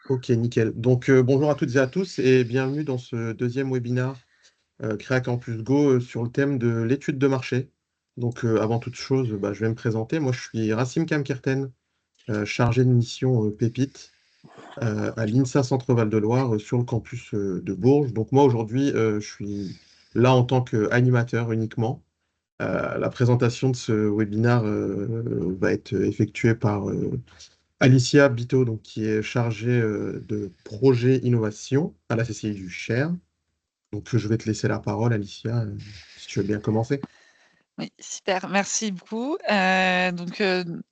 Ok, nickel. Donc, bonjour à toutes et à tous et bienvenue dans ce deuxième webinaire Créa Campus Go sur le thème de l'étude de marché. Donc, avant toute chose, je vais me présenter. Moi, je suis Rassim Kamkirten, chargé de mission Pépite à l'INSA Centre-Val de Loire sur le campus de Bourges. Donc, moi, aujourd'hui, je suis là en tant qu'animateur uniquement. La présentation de ce webinaire va être effectuée par Alicia Bito, donc, qui est chargée de projet innovation à la CCI du Cher. Donc, je vais te laisser la parole, Alicia, si tu veux bien commencer. Oui, super, merci beaucoup.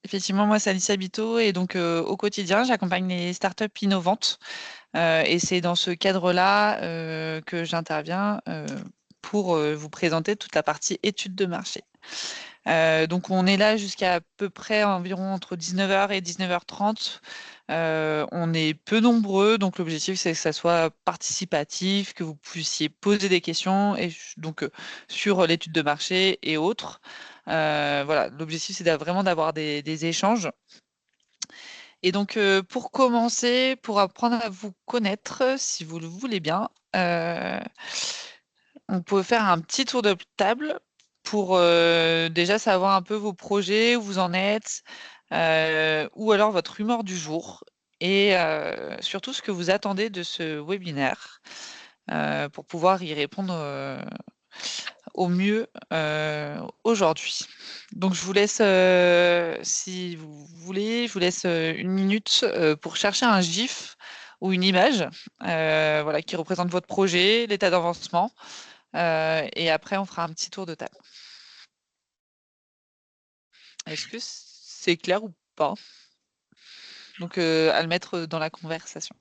Effectivement, moi, c'est Alicia Bito et donc au quotidien, j'accompagne les startups innovantes et c'est dans ce cadre-là que j'interviens pour vous présenter toute la partie étude de marché. Donc on est là jusqu'à peu près environ entre 19h et 19h30. On est peu nombreux, donc l'objectif c'est que ça soit participatif, que vous puissiez poser des questions et donc sur l'étude de marché et autres. Voilà, l'objectif c'est vraiment d'avoir des échanges. Et donc pour commencer, pour apprendre à vous connaître, si vous le voulez bien, on peut faire un petit tour de table pour déjà savoir un peu vos projets, où vous en êtes, ou alors votre humeur du jour, et surtout ce que vous attendez de ce webinaire pour pouvoir y répondre au mieux aujourd'hui. Donc je vous laisse, si vous voulez, je vous laisse 1 minute pour chercher un GIF ou une image voilà, qui représente votre projet, l'état d'avancement. Et après, on fera un petit tour de table. Est-ce que c'est clair ou pas? Donc, à le mettre dans la conversation.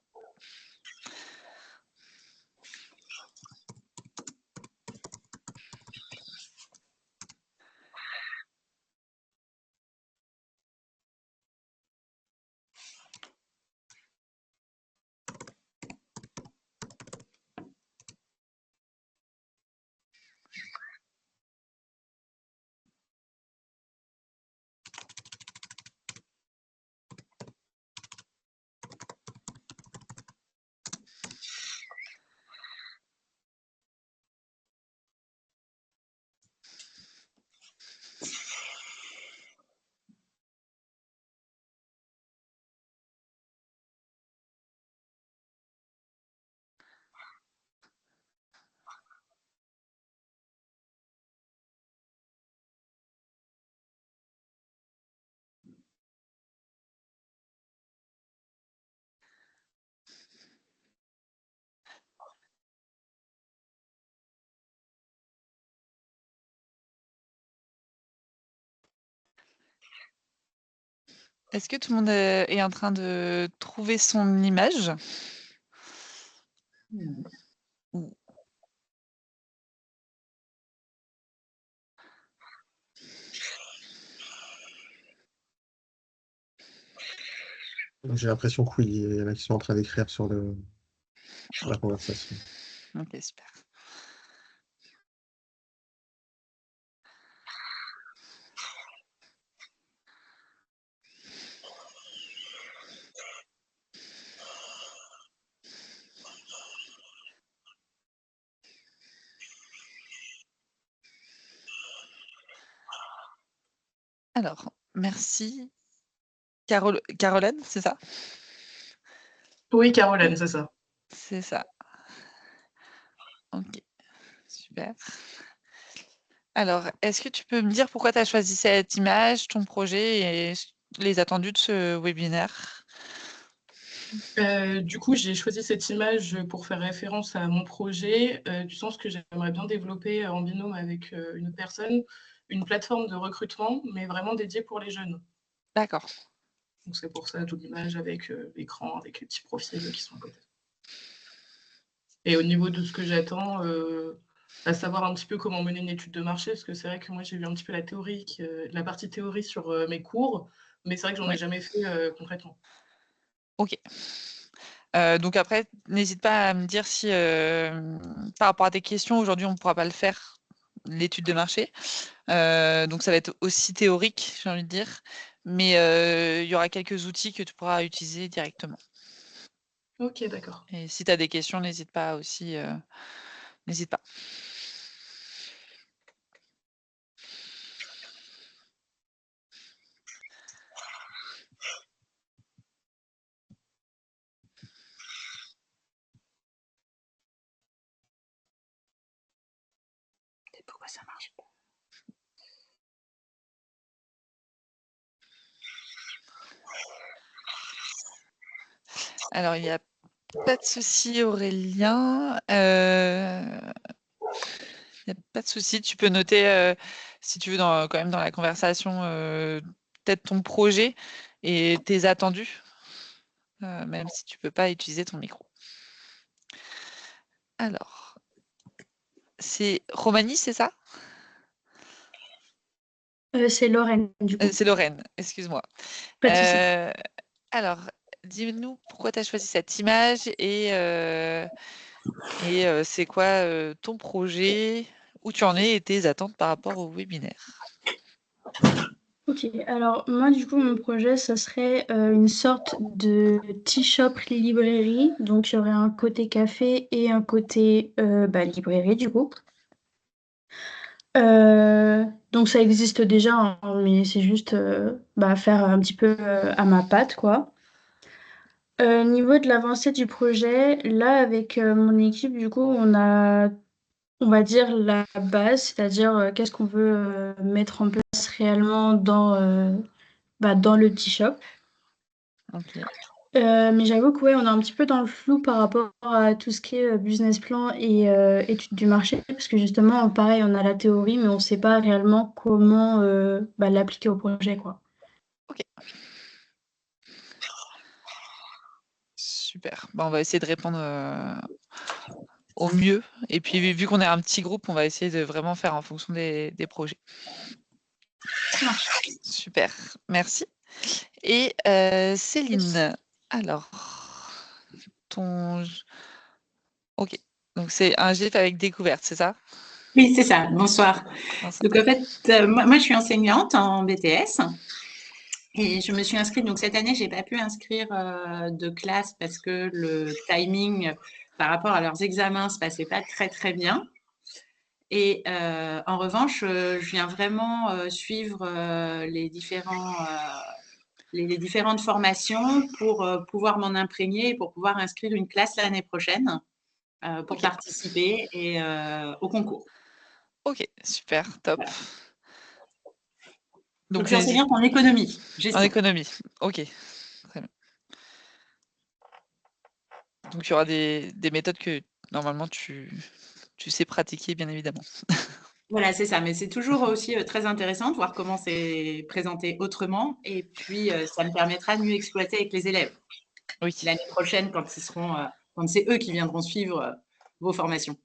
Est-ce que tout le monde est en train de trouver son image? Ou- J'ai l'impression que oui, il y en a qui sont en train d'écrire sur la conversation. Ok, super. Alors, merci. Caroline, c'est ça? Oui, Caroline, c'est ça. C'est ça. Ok, super. Alors, est-ce que tu peux me dire pourquoi tu as choisi cette image, ton projet et les attendus de ce webinaire? Du coup, j'ai choisi cette image pour faire référence à mon projet, du sens que j'aimerais bien développer en binôme avec une personne, une plateforme de recrutement, mais vraiment dédiée pour les jeunes. D'accord. Donc c'est pour ça toute l'image avec l'écran, avec les petits profils qui sont à côté. Et au niveau de ce que j'attends, à savoir un petit peu comment mener une étude de marché, parce que c'est vrai que moi j'ai vu un petit peu la théorie, la partie théorie sur mes cours, mais c'est vrai que j'en ai Oui. jamais fait concrètement. Ok. Donc après, n'hésite pas à me dire si, par rapport à tes questions, aujourd'hui, on ne pourra pas le faire, l'étude de marché. Donc ça va être aussi théorique, j'ai envie de dire, mais il y aura quelques outils que tu pourras utiliser directement. Ok, d'accord. Et si tu as des questions, n'hésite pas aussi. N'hésite pas. Pourquoi ça marche pas? Alors, il n'y a pas de souci, Aurélien. Il n'y a pas de souci. Tu peux noter, si tu veux, quand même dans la conversation, peut-être ton projet et tes attendus, même si tu ne peux pas utiliser ton micro. Alors, c'est Romani, c'est ça? C'est Lorraine, du coup. C'est Lorraine, excuse-moi. Pas de souci. Alors, dis-nous pourquoi tu as choisi cette image et c'est quoi ton projet, où tu en es et tes attentes par rapport au webinaire. Ok, alors moi du coup mon projet ça serait une sorte de tea shop librairie, donc il y aurait un côté café et un côté librairie du coup. Donc ça existe déjà, hein, mais c'est juste faire un petit peu à ma patte quoi. Niveau de l'avancée du projet, là avec mon équipe du coup on va dire la base, c'est-à-dire qu'est-ce qu'on veut mettre en place réellement dans le tea shop. Ok. Mais j'avoue que ouais, on est un petit peu dans le flou par rapport à tout ce qui est business plan et études du marché, parce que justement, pareil, on a la théorie, mais on ne sait pas réellement comment l'appliquer au projet, quoi. Ok. Super. On va essayer de répondre au mieux. Et puis, vu qu'on est un petit groupe, on va essayer de vraiment faire en fonction des projets. Ça marche. Super. Merci. Et Céline, alors, ton... Ok. Donc, c'est un GIF avec découverte, c'est ça? Oui, c'est ça. Bonsoir. Bonsoir. Donc, en fait, moi, je suis enseignante en BTS et je me suis inscrite. Donc, cette année, je n'ai pas pu inscrire de classe parce que le timing par rapport à leurs examens ne se passait pas très, très bien. Et en revanche, je viens vraiment suivre les différentes formations pour pouvoir m'en imprégner et pour pouvoir inscrire une classe l'année prochaine pour participer au concours. Ok, super, top. Voilà. Donc, je suis enseignante en économie. En économie, ok. Très bien. Donc, il y aura des méthodes que normalement tu sais pratiquer, bien évidemment. Voilà, c'est ça. Mais c'est toujours aussi très intéressant de voir comment c'est présenté autrement. Et puis, ça me permettra de mieux exploiter avec les élèves. Oui. L'année prochaine, quand c'est eux qui viendront suivre vos formations.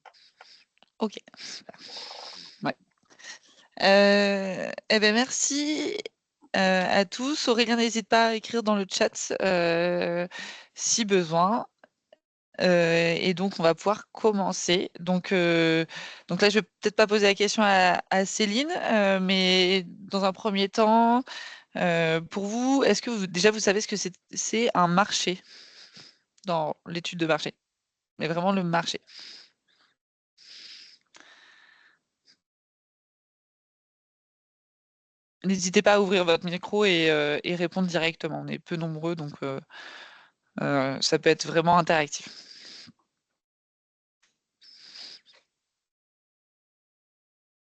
Ok, super. Ouais. Merci à tous. Aurélien, n'hésite pas à écrire dans le chat si besoin. Et donc, on va pouvoir commencer. Donc là, je vais peut-être pas poser la question à Céline, mais dans un premier temps, pour vous, est-ce que déjà vous savez ce que c'est un marché dans l'étude de marché? Mais vraiment le marché. N'hésitez pas à ouvrir votre micro et répondre directement. On est peu nombreux, donc ça peut être vraiment interactif.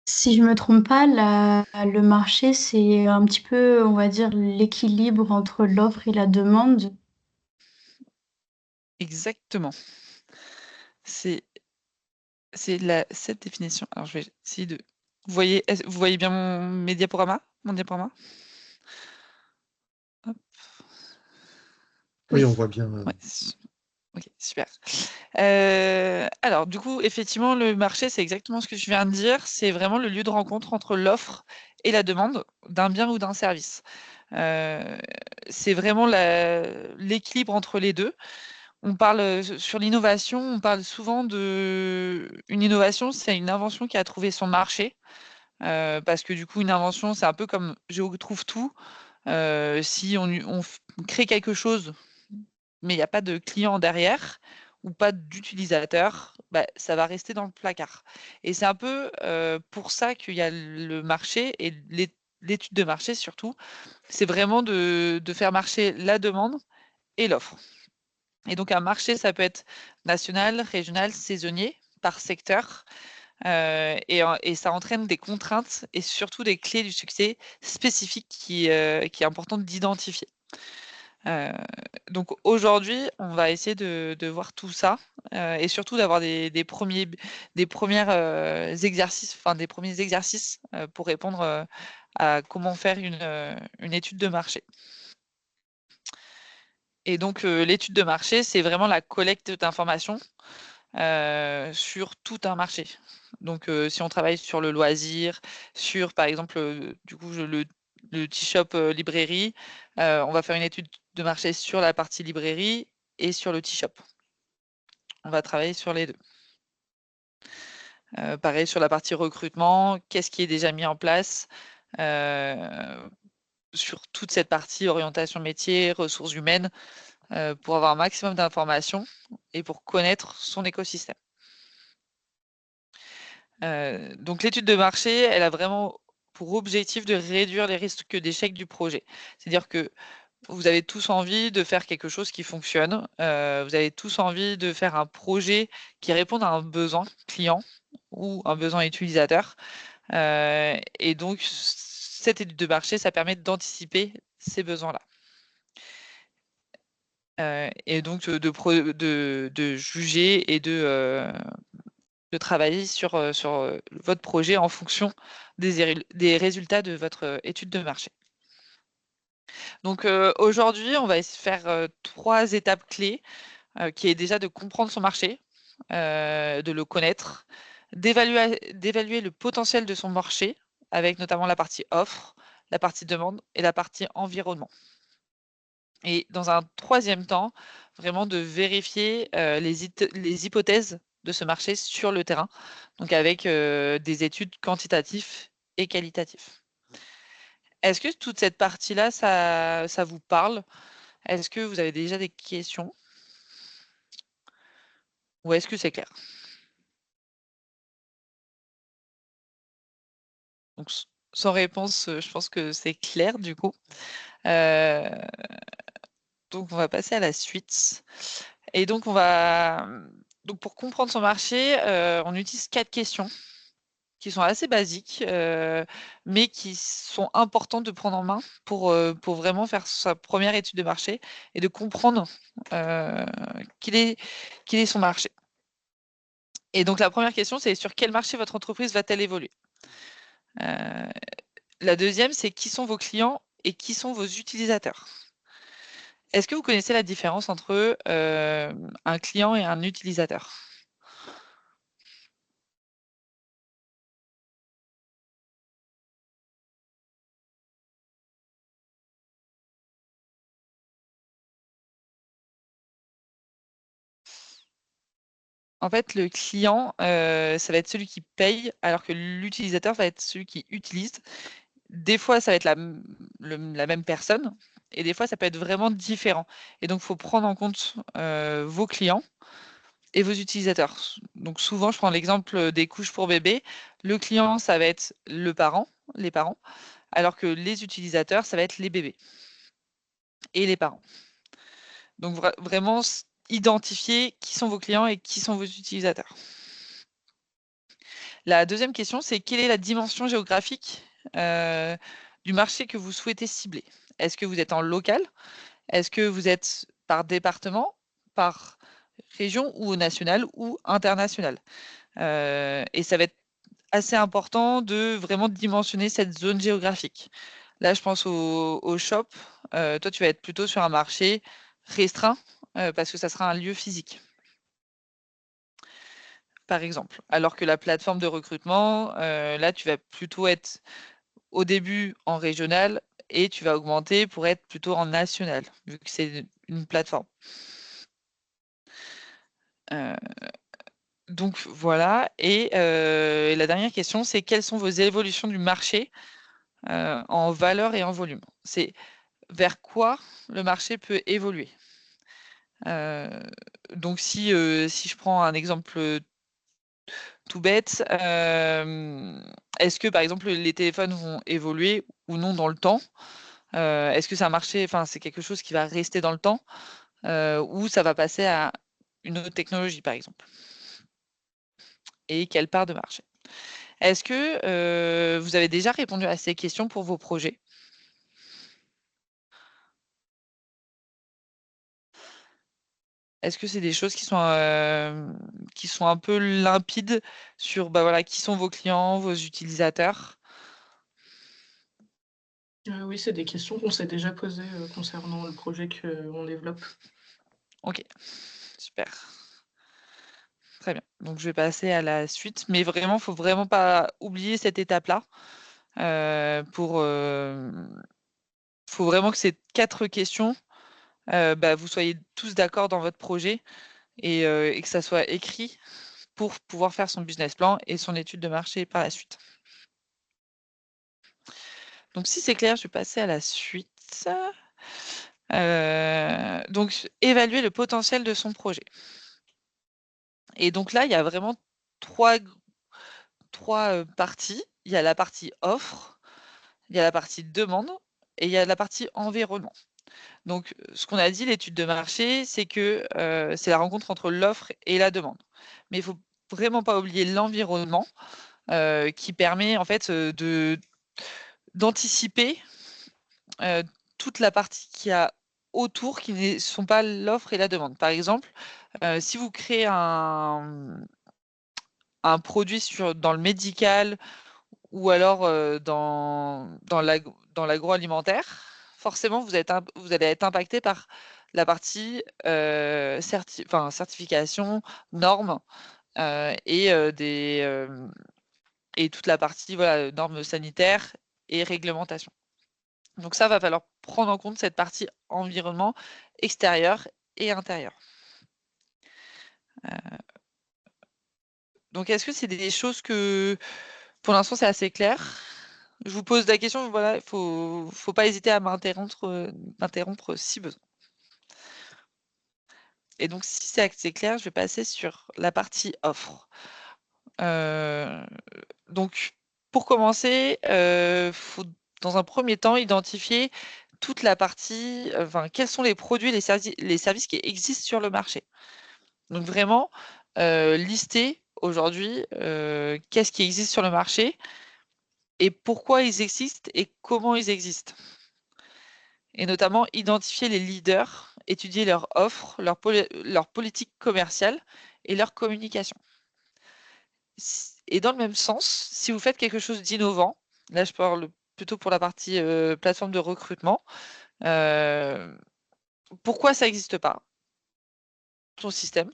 Si je me trompe pas, le marché, c'est un petit peu, on va dire, l'équilibre entre l'offre et la demande. Exactement. C'est cette définition. Alors, je vais essayer de... Vous voyez bien mon diaporama? Hop. Oui, on voit bien. Ouais. Ok, super. Alors, du coup, effectivement, le marché, c'est exactement ce que je viens de dire. C'est vraiment le lieu de rencontre entre l'offre et la demande d'un bien ou d'un service. C'est vraiment l'équilibre entre les deux. On parle sur l'innovation, on parle souvent une innovation, c'est une invention qui a trouvé son marché. Parce que du coup, une invention, c'est un peu comme je trouve tout. Si on crée quelque chose mais il n'y a pas de client derrière ou pas d'utilisateur, bah, ça va rester dans le placard. Et c'est un peu pour ça qu'il y a le marché et l'étude de marché surtout, c'est vraiment de faire marcher la demande et l'offre. Et donc un marché, ça peut être national, régional, saisonnier, par secteur, et ça entraîne des contraintes et surtout des clés du succès spécifiques qui est important d'identifier. Donc aujourd'hui, on va essayer de voir tout ça et surtout d'avoir des premiers exercices, enfin des premiers exercices pour répondre à comment faire une étude de marché. Et donc l'étude de marché, c'est vraiment la collecte d'informations sur tout un marché. Donc si on travaille sur le loisir, sur par exemple du coup le T-shop librairie, on va faire une étude de marché sur la partie librairie et sur le T-shop. On va travailler sur les deux. Pareil sur la partie recrutement, qu'est-ce qui est déjà mis en place sur toute cette partie orientation métier, ressources humaines, pour avoir un maximum d'informations et pour connaître son écosystème. Donc l'étude de marché, elle a vraiment pour objectif de réduire les risques d'échec du projet. C'est-à-dire que vous avez tous envie de faire quelque chose qui fonctionne, vous avez tous envie de faire un projet qui réponde à un besoin client ou un besoin utilisateur. Et donc cette étude de marché, ça permet d'anticiper ces besoins-là. Et donc de juger et de travailler sur votre projet en fonction des résultats de votre étude de marché. Donc aujourd'hui, on va faire 3 étapes clés, qui est déjà de comprendre son marché, de le connaître, d'évaluer le potentiel de son marché, avec notamment la partie offre, la partie demande et la partie environnement. Et dans un 3e temps, vraiment de vérifier les hypothèses de ce marché sur le terrain, donc avec des études quantitatives et qualitatives. Est-ce que toute cette partie-là, ça vous parle? Est-ce que vous avez déjà des questions? Ou est-ce que c'est clair? Donc, sans réponse, je pense que c'est clair du coup. Donc on va passer à la suite. Et donc donc pour comprendre son marché, on utilise 4 questions qui sont assez basiques, mais qui sont importantes de prendre en main pour vraiment faire sa première étude de marché et de comprendre quel est son marché. Et donc la première question, c'est sur quel marché votre entreprise va-t-elle évoluer? La deuxième, c'est qui sont vos clients et qui sont vos utilisateurs? Est-ce que vous connaissez la différence entre un client et un utilisateur? En fait, le client, ça va être celui qui paye, alors que l'utilisateur va être celui qui utilise. Des fois, ça va être la même personne et des fois, ça peut être vraiment différent. Et donc, il faut prendre en compte vos clients et vos utilisateurs. Donc, souvent, je prends l'exemple des couches pour bébé. Le client, ça va être les parents, alors que les utilisateurs, ça va être les bébés et les parents. Donc, vraiment identifier qui sont vos clients et qui sont vos utilisateurs. La deuxième question, c'est quelle est la dimension géographique du marché que vous souhaitez cibler? Est-ce que vous êtes en local? Est-ce que vous êtes par département, par région ou au national ou international? Et ça va être assez important de vraiment dimensionner cette zone géographique. Là, je pense au shop. Toi, tu vas être plutôt sur un marché restreint parce que ça sera un lieu physique, par exemple. Alors que la plateforme de recrutement, là, tu vas plutôt être au début en régional et tu vas augmenter pour être plutôt en national, vu que c'est une plateforme. Donc voilà. Et la dernière question, c'est quelles sont vos évolutions du marché en valeur et en volume? C'est vers quoi le marché peut évoluer. Donc si je prends un exemple tout bête, est-ce que, par exemple, les téléphones vont évoluer ou non dans le temps? Est-ce que c'est un marché, enfin, c'est quelque chose qui va rester dans le temps, ou ça va passer à une autre technologie, par exemple? Et quelle part de marché? Est-ce que, vous avez déjà répondu à ces questions pour vos projets? Est-ce que c'est des choses qui sont un peu limpides sur, bah, voilà, qui sont vos clients, vos utilisateurs? Oui, c'est des questions qu'on s'est déjà posées, concernant le projet qu'on développe. OK, super. Très bien. Donc je vais passer à la suite, mais vraiment, faut vraiment pas oublier cette étape-là, faut vraiment que ces 4 questions, bah, vous soyez tous d'accord dans votre projet et que ça soit écrit pour pouvoir faire son business plan et son étude de marché par la suite. Donc si c'est clair, je vais passer à la suite. Donc évaluer le potentiel de son projet. Et donc là, il y a vraiment 3 parties. Il y a la partie offre, il y a la partie demande et il y a la partie environnement. Donc ce qu'on a dit, l'étude de marché, c'est que, c'est la rencontre entre l'offre et la demande. Mais il faut vraiment pas oublier l'environnement, qui permet en fait, d'anticiper, toute la partie qu'il y a autour qui ne sont pas l'offre et la demande. Par exemple, si vous créez un produit dans le médical ou alors, dans l'agroalimentaire, forcément vous allez être impacté par la partie, certification, normes, et toute la partie, voilà, normes sanitaires et réglementation. Donc ça, va falloir prendre en compte cette partie environnement extérieur et intérieur. Donc est-ce que c'est des choses que, pour l'instant, c'est assez clair? Je vous pose la question, voilà, faut pas hésiter à m'interrompre si besoin. Et donc si c'est assez clair, je vais passer sur la partie offre. Donc pour commencer, faut dans un premier temps identifier toute la partie, enfin quels sont les produits, les services qui existent sur le marché. Donc vraiment, lister aujourd'hui, qu'est-ce qui existe sur le marché et pourquoi ils existent et comment ils existent. Et notamment identifier les leaders, étudier leur offre, leur politique commerciale et leur communication. Et dans le même sens, si vous faites quelque chose d'innovant, là je parle plutôt pour la partie plateforme de recrutement, pourquoi ça n'existe pas, ton système,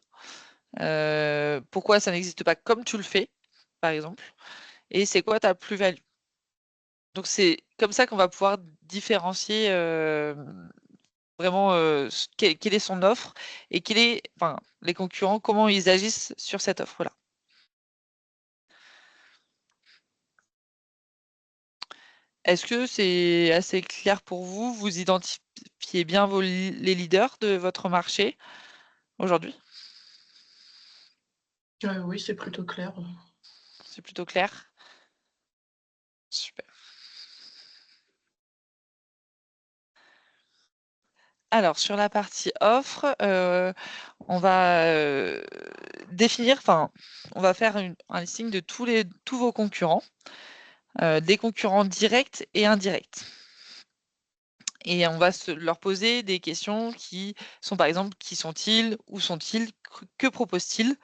pourquoi ça n'existe pas comme tu le fais, par exemple, et c'est quoi ta plus-value. Donc c'est comme ça qu'on va pouvoir différencier vraiment quelle est son offre et enfin, les concurrents, comment ils agissent sur cette offre-là. Est-ce que c'est assez clair pour vous? Vous identifiez bien les leaders de votre marché aujourd'hui? Oui, c'est plutôt clair. C'est plutôt clair? Super. Alors sur la partie offre, on va définir, enfin, on va faire un listing de tous vos concurrents, des concurrents directs et indirects. Et on va leur poser des questions qui sont, par exemple, qui sont-ils? Où sont-ils? Que proposent-ils?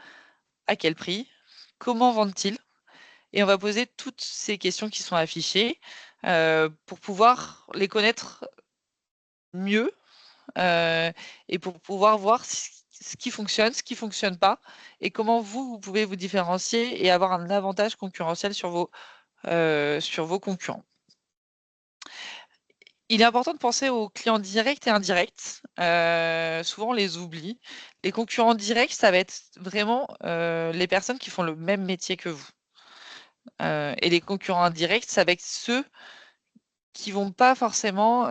À quel prix? Comment vendent-ils? Et on va poser toutes ces questions qui sont affichées, pour pouvoir les connaître mieux, et pour pouvoir voir ce qui fonctionne pas et comment vous pouvez vous différencier et avoir un avantage concurrentiel sur vos concurrents. Il est important de penser aux clients directs et indirects. Souvent, on les oublie. Les concurrents directs, ça va être vraiment, les personnes qui font le même métier que vous. Et les concurrents indirects, ça va être ceux qui vont pas forcément,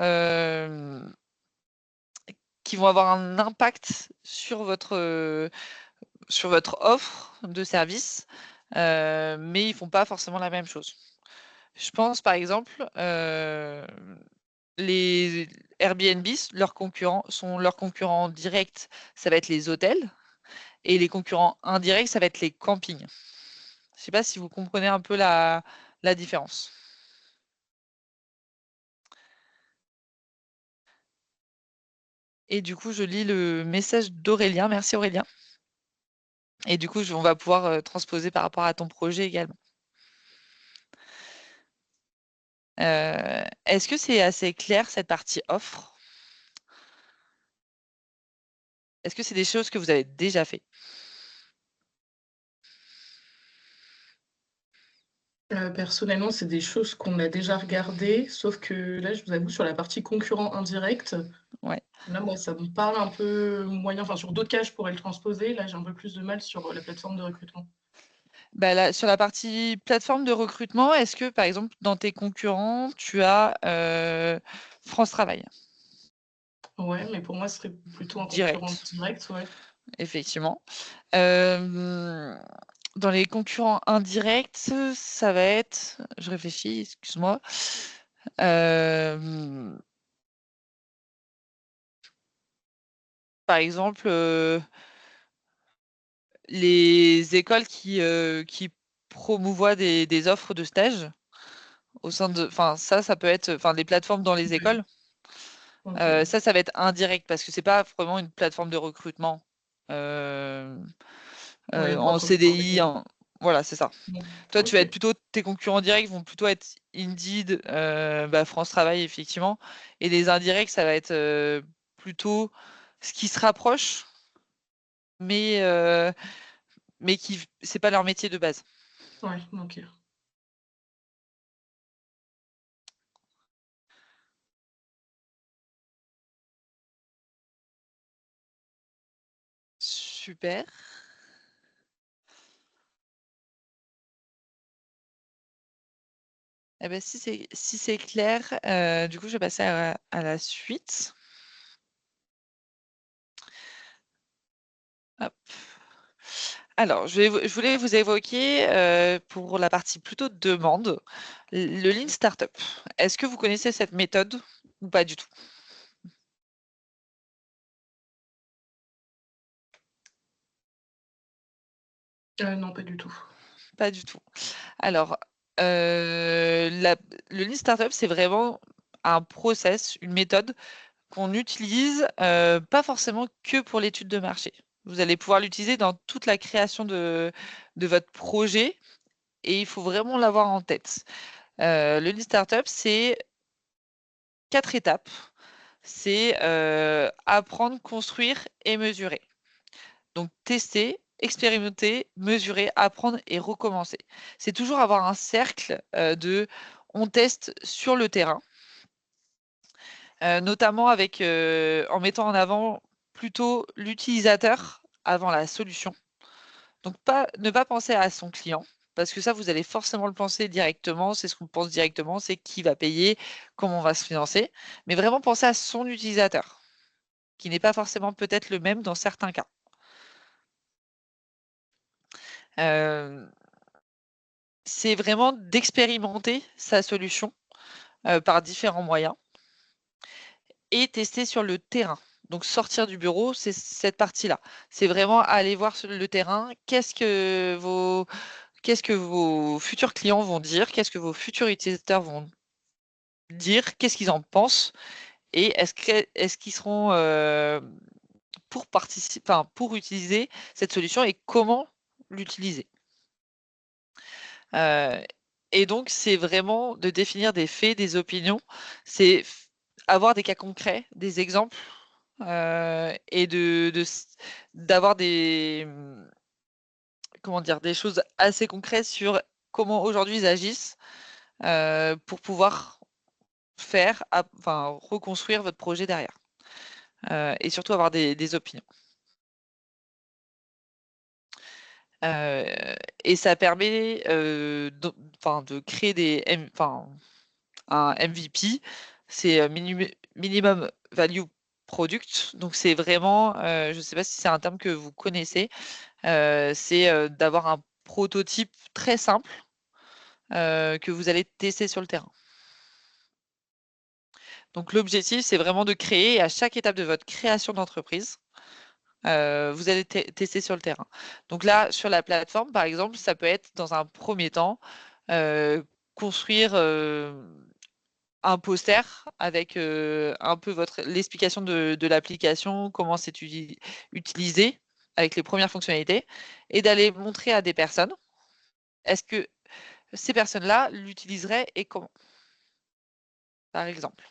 qui vont avoir un impact sur votre offre de service, mais ils font pas forcément la même chose. Je pense par exemple, les Airbnb, leurs concurrents directs, ça va être les hôtels et les concurrents indirects, ça va être les campings. Je sais pas si vous comprenez un peu la différence. Et du coup, je lis le message d'Aurélien. Merci Aurélien. Et du coup, on va pouvoir transposer par rapport à ton projet également. Est-ce que c'est assez clair cette partie offre? Est-ce que c'est des choses que vous avez déjà fait? Personnellement, c'est des choses qu'on a déjà regardées, sauf que là, je vous avoue, sur la partie concurrent indirect, Ouais. là, moi, ça me parle un peu moyen. Enfin, sur d'autres cas, je pourrais le transposer. Là, j'ai un peu plus de mal sur la plateforme de recrutement. Bah là, sur la partie plateforme de recrutement, est-ce que, par exemple, dans tes concurrents, tu as France Travail? Ouais, mais pour moi, ce serait plutôt un Direct. concurrent direct, ouais. Effectivement. Dans les concurrents indirects, ça va être... Je réfléchis, excuse-moi. Par exemple, les écoles qui promouvoient des offres de stage au sein de... Enfin, ça peut être... Enfin, les plateformes dans les Ouais. écoles. Ok. Ça va être indirect parce que c'est pas vraiment une plateforme de recrutement Ouais, en propre pour CDI. l'école. Voilà, c'est ça. Toi, tu vas être Ok. plutôt, tes concurrents directs vont plutôt être Indeed, France Travail, effectivement. Et les indirects, ça va être plutôt ce qui se rapproche, mais qui c'est pas leur métier de base. Ouais, ok. Super. Eh ben, si c'est clair, du coup, je vais passer à la suite. Hop. Alors, je voulais vous évoquer pour la partie plutôt demande, le Lean Startup. Est-ce que vous connaissez cette méthode ou pas du tout? Non, pas du tout. Pas du tout. Alors, le Lean Startup, c'est vraiment un process, une méthode qu'on utilise pas forcément que pour l'étude de marché. Vous allez pouvoir l'utiliser dans toute la création de votre projet et il faut vraiment l'avoir en tête. Le Lean Startup, c'est 4 étapes. C'est apprendre, construire et mesurer. Donc tester, expérimenter, mesurer, apprendre et recommencer. C'est toujours avoir un cercle de on teste sur le terrain, notamment avec en mettant en avant plutôt l'utilisateur avant la solution. Donc ne pas penser à son client, parce que ça, vous allez forcément le penser directement, c'est ce qu'on pense directement, c'est qui va payer, comment on va se financer, mais vraiment penser à son utilisateur, qui n'est pas forcément peut-être le même dans certains cas. C'est vraiment d'expérimenter sa solution par différents moyens et tester sur le terrain. Donc sortir du bureau, c'est cette partie-là. C'est vraiment aller voir sur le terrain, qu'est-ce que vos futurs clients vont dire, qu'est-ce que vos futurs utilisateurs vont dire, qu'est-ce qu'ils en pensent et est-ce qu'ils seront pour participer, enfin, pour utiliser cette solution et comment l'utiliser. Et donc, c'est vraiment de définir des faits, des opinions, c'est avoir des cas concrets, des exemples, et d'avoir des, comment dire, des choses assez concrètes sur comment aujourd'hui ils agissent pour pouvoir reconstruire votre projet derrière. Et surtout avoir des opinions. Et ça permet de créer un MVP, c'est minimum value product. Donc, c'est vraiment, je ne sais pas si c'est un terme que vous connaissez, c'est d'avoir un prototype très simple que vous allez tester sur le terrain. Donc, l'objectif, c'est vraiment de créer, à chaque étape de votre création d'entreprise, vous allez tester sur le terrain. Donc là, sur la plateforme, par exemple, ça peut être, dans un premier temps, construire un poster avec un peu l'explication de l'application, comment c'est utilisé, avec les premières fonctionnalités, et d'aller montrer à des personnes, est-ce que ces personnes-là l'utiliseraient et comment, par exemple.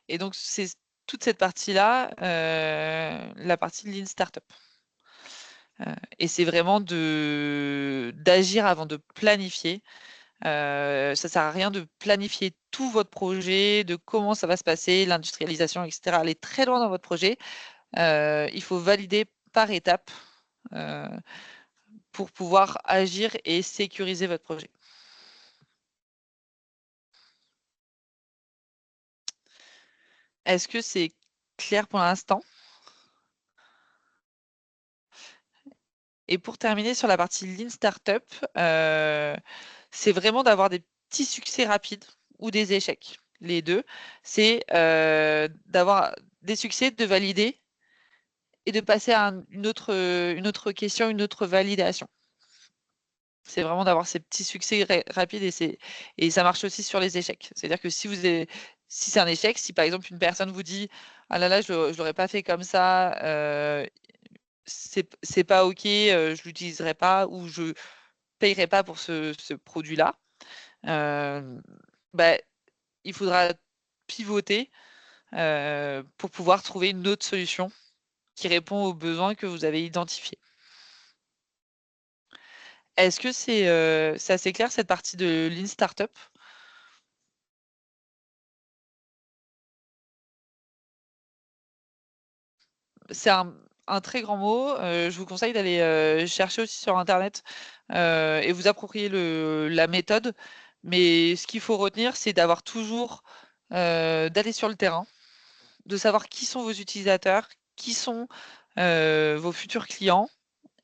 Et donc, c'est toute cette partie-là, la partie Lean Startup. Et c'est vraiment d'agir avant de planifier. Ça sert à rien de planifier tout votre projet, de comment ça va se passer, l'industrialisation, etc. Aller très loin dans votre projet. Il faut valider par étapes pour pouvoir agir et sécuriser votre projet. Est-ce que c'est clair pour l'instant? Et pour terminer sur la partie Lean Startup, c'est vraiment d'avoir des petits succès rapides ou des échecs. Les deux, c'est d'avoir des succès, de valider et de passer à une autre question, une autre validation. C'est vraiment d'avoir ces petits succès rapides et ça marche aussi sur les échecs. C'est-à-dire que si c'est un échec, si par exemple une personne vous dit « Ah là là, je ne l'aurais pas fait comme ça, c'est pas OK, je l'utiliserai pas ou je payerai pas pour ce produit-là. Bah, il faudra pivoter pour pouvoir trouver une autre solution qui répond aux besoins que vous avez identifiés. Est-ce que c'est assez clair cette partie de Lean Startup? C'est un très grand mot. Je vous conseille d'aller chercher aussi sur Internet et vous approprier la méthode. Mais ce qu'il faut retenir, c'est d'avoir toujours d'aller sur le terrain, de savoir qui sont vos utilisateurs, qui sont vos futurs clients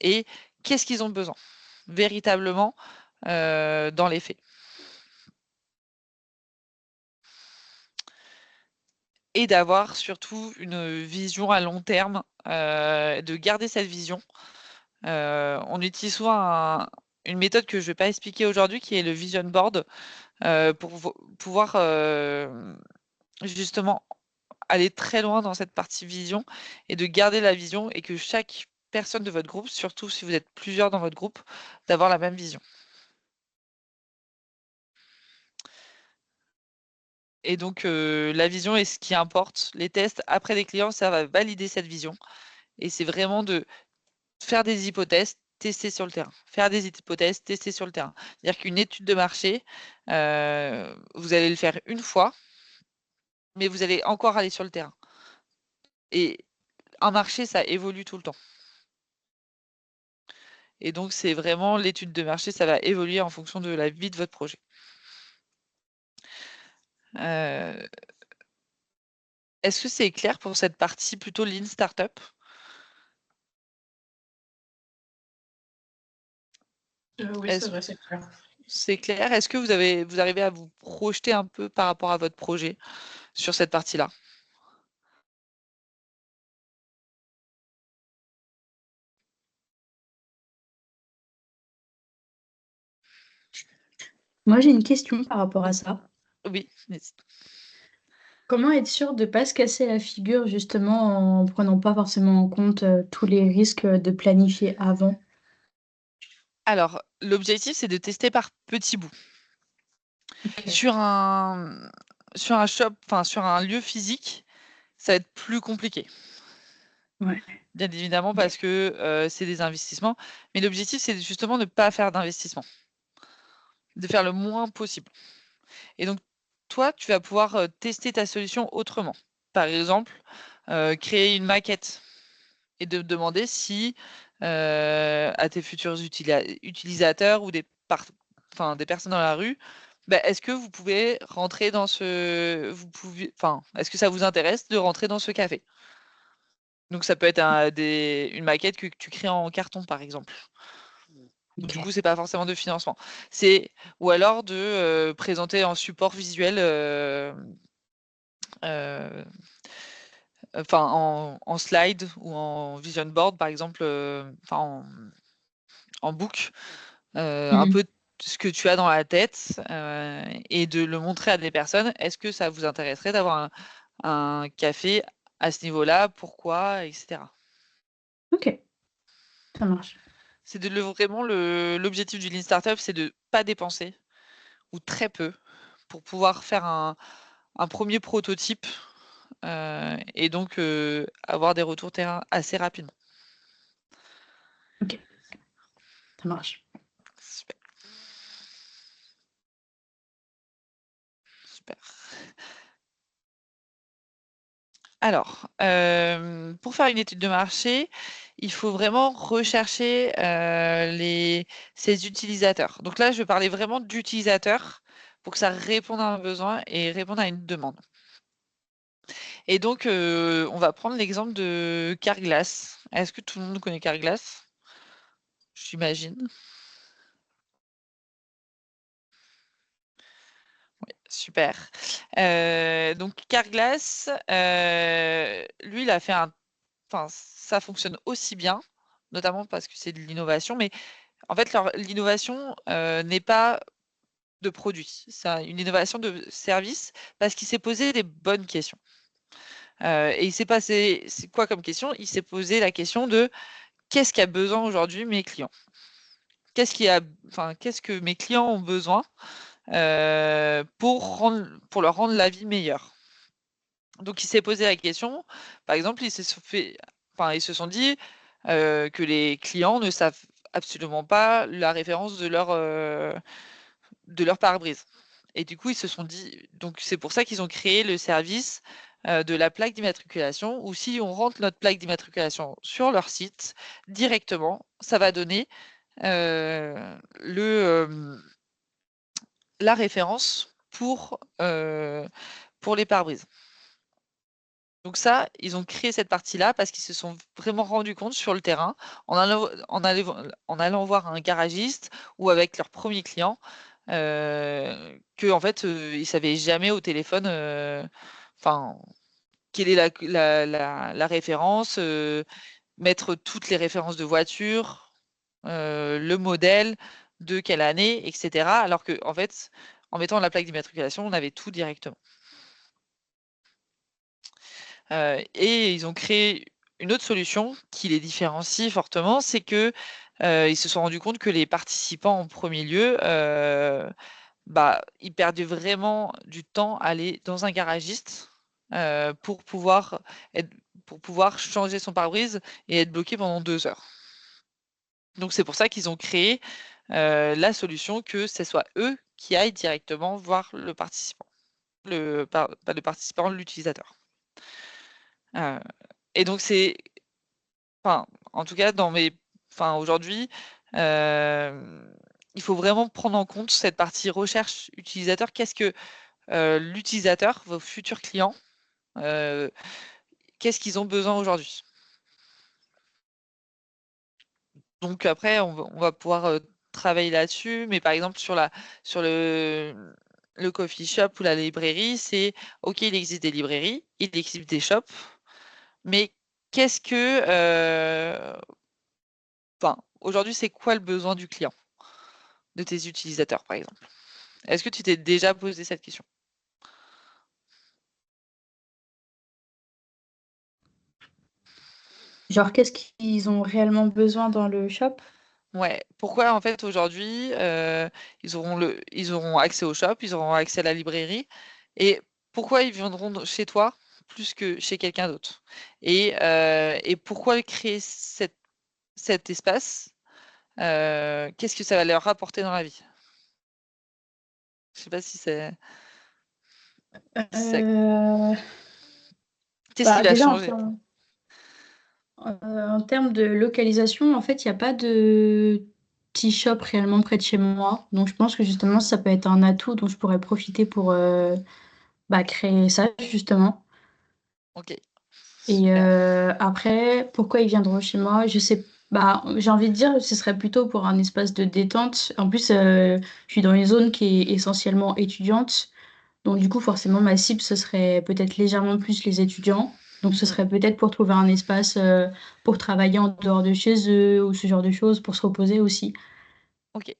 et qu'est-ce qu'ils ont besoin véritablement dans les faits. Et d'avoir surtout une vision à long terme, de garder cette vision. On utilise souvent une méthode que je ne vais pas expliquer aujourd'hui, qui est le vision board, pour pouvoir justement aller très loin dans cette partie vision et de garder la vision et que chaque personne de votre groupe, surtout si vous êtes plusieurs dans votre groupe, d'avoir la même vision. Et donc, la vision est ce qui importe. Les tests après des clients, ça va valider cette vision. Et c'est vraiment de faire des hypothèses, tester sur le terrain. Faire des hypothèses, tester sur le terrain. C'est-à-dire qu'une étude de marché, vous allez le faire une fois, mais vous allez encore aller sur le terrain. Et un marché, ça évolue tout le temps. Et donc, c'est vraiment l'étude de marché, ça va évoluer en fonction de la vie de votre projet. Est-ce que c'est clair pour cette partie plutôt Lean Startup? Oui, c'est vrai, c'est clair. C'est clair. Est-ce que vous arrivez à vous projeter un peu par rapport à votre projet sur cette partie-là? Moi, j'ai une question par rapport à ça. Oui, n'hésite. Comment être sûr de ne pas se casser la figure justement en prenant pas forcément en compte tous les risques de planifier avant? Alors, l'objectif, c'est de tester par petits bouts. Ok. Sur un shop, enfin sur un lieu physique, ça va être plus compliqué. Ouais. Bien évidemment, parce que c'est des investissements. Mais l'objectif, c'est justement de ne pas faire d'investissement, de faire le moins possible. Et donc, toi, tu vas pouvoir tester ta solution autrement. Par exemple, créer une maquette et de demander si à tes futurs utilisateurs ou des personnes dans la rue, est-ce que vous pouvez rentrer dans est-ce que ça vous intéresse de rentrer dans ce café? Donc ça peut être une maquette que tu crées en carton, par exemple. Du coup, c'est pas forcément de financement. Ou alors de présenter en support visuel, en slide ou en vision board, par exemple, en book, un peu ce que tu as dans la tête, et de le montrer à des personnes. Est-ce que ça vous intéresserait d'avoir un café à ce niveau-là? Pourquoi? Etc. Ok, ça marche. C'est vraiment l'objectif du Lean Startup, c'est de pas dépenser ou très peu pour pouvoir faire un premier prototype, et donc avoir des retours terrain assez rapidement. Ok, ça marche. Super. Super. Alors, pour faire une étude de marché, il faut vraiment rechercher ces utilisateurs. Donc là, je vais parler vraiment d'utilisateurs pour que ça réponde à un besoin et réponde à une demande. Et donc, on va prendre l'exemple de Carglass. Est-ce que tout le monde connaît Carglass? J'imagine. Oui, super. Donc Carglass, lui, il a fait ça fonctionne aussi bien, notamment parce que c'est de l'innovation, mais en fait, l'innovation n'est pas de produit, c'est une innovation de service parce qu'il s'est posé des bonnes questions. Et il s'est passé, c'est quoi comme question? Il s'est posé la question de qu'est-ce qu'a besoin aujourd'hui mes clients? Qu'est-ce que mes clients ont besoin pour leur rendre la vie meilleure? Donc, il s'est posé la question. Par exemple, ils se sont dit que les clients ne savent absolument pas la référence de leur pare-brise. Et du coup, ils se sont dit, donc c'est pour ça qu'ils ont créé le service de la plaque d'immatriculation, où si on rentre notre plaque d'immatriculation sur leur site directement, ça va donner la référence pour les pare-brises. Donc ça, ils ont créé cette partie-là parce qu'ils se sont vraiment rendus compte sur le terrain, en allant voir un garagiste ou avec leur premier client, que en fait, ils savaient jamais au téléphone, quelle est la référence, mettre toutes les références de voiture, le modèle, de quelle année, etc. Alors que en fait, en mettant la plaque d'immatriculation, on avait tout directement. Et ils ont créé une autre solution qui les différencie fortement, c'est que ils se sont rendus compte que les participants en premier lieu, ils perdaient vraiment du temps à aller dans un garagiste pour pouvoir changer son pare-brise et être bloqué pendant 2 heures. Donc c'est pour ça qu'ils ont créé la solution que ce soit eux qui aillent directement voir le participant, pas le participant, l'utilisateur. Et donc en tout cas, aujourd'hui, il faut vraiment prendre en compte cette partie recherche utilisateur. Qu'est-ce que l'utilisateur, vos futurs clients, qu'est-ce qu'ils ont besoin aujourd'hui? Donc après, on va pouvoir travailler là-dessus, mais par exemple sur le coffee shop ou la librairie, c'est OK, il existe des librairies, il existe des shops, mais qu'est-ce que aujourd'hui, c'est quoi le besoin du client, de tes utilisateurs, par exemple? Est-ce que tu t'es déjà posé cette question? Genre, qu'est-ce qu'ils ont réellement besoin dans le shop? Ouais. Pourquoi, en fait, aujourd'hui, ils auront accès au shop, ils auront accès à la librairie, et pourquoi ils viendront chez toi plus que chez quelqu'un d'autre? Et pourquoi créer cet espace? Qu'est-ce que ça va leur rapporter dans la vie? Je sais pas si c'est Euh, qu'est-ce qui va déjà, changer? en termes de localisation, en fait, il n'y a pas de petit shop réellement près de chez moi. Donc je pense que justement, ça peut être un atout dont je pourrais profiter pour créer ça, justement. Ok, Et super. après, pourquoi ils viendront chez moi? Je sais, j'ai envie de dire, ce serait plutôt pour un espace de détente. En plus, je suis dans une zone qui est essentiellement étudiante. Donc du coup, forcément, ma cible, ce serait peut-être légèrement plus les étudiants. Donc ce Mm, serait peut-être pour trouver un espace pour travailler en dehors de chez eux ou ce genre de choses, pour se reposer aussi. ok.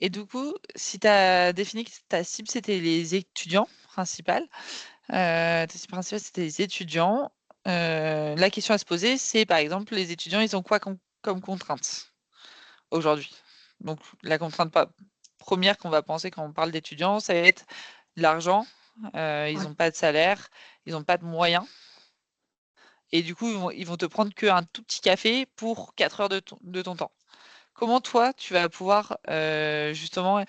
Et du coup, si tu as défini que ta cible, c'était les étudiants principales, ta cible principale, c'était les étudiants, la question à se poser, c'est par exemple, les étudiants, ils ont quoi comme contrainte aujourd'hui? Donc, la contrainte première qu'on va penser quand on parle d'étudiants, ça va être l'argent. Ils Ouais. n'ont pas de salaire, ils n'ont pas de moyens. Et du coup, ils vont te prendre qu'un tout petit café pour 4 heures de ton temps. Comment toi, tu vas pouvoir justement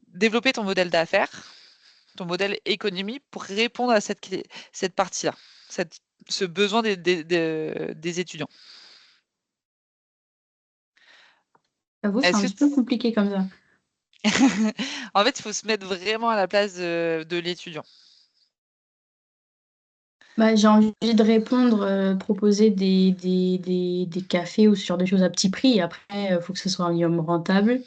développer ton modèle d'affaires, ton modèle économie pour répondre à cette partie-là, ce besoin des étudiants? J'avoue, c'est un Est-ce petit que peu compliqué comme ça. en fait, il faut se mettre vraiment à la place de l'étudiant. J'ai envie de répondre, proposer des cafés ou ce genre de choses à petit prix. Après, il faut que ce soit un minimum rentable.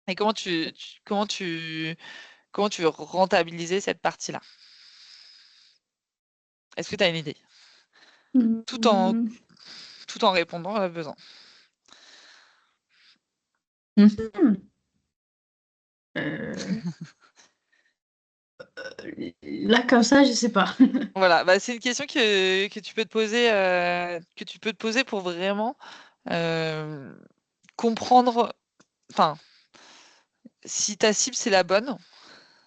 Et comment tu veux rentabiliser cette partie-là? Est-ce que tu as une idée? Tout en, Mhm. tout en répondant à besoin. Mhm. Euh, Là, comme ça, je sais pas. Voilà, c'est une question que tu peux te poser pour vraiment comprendre, enfin, si ta cible c'est la bonne,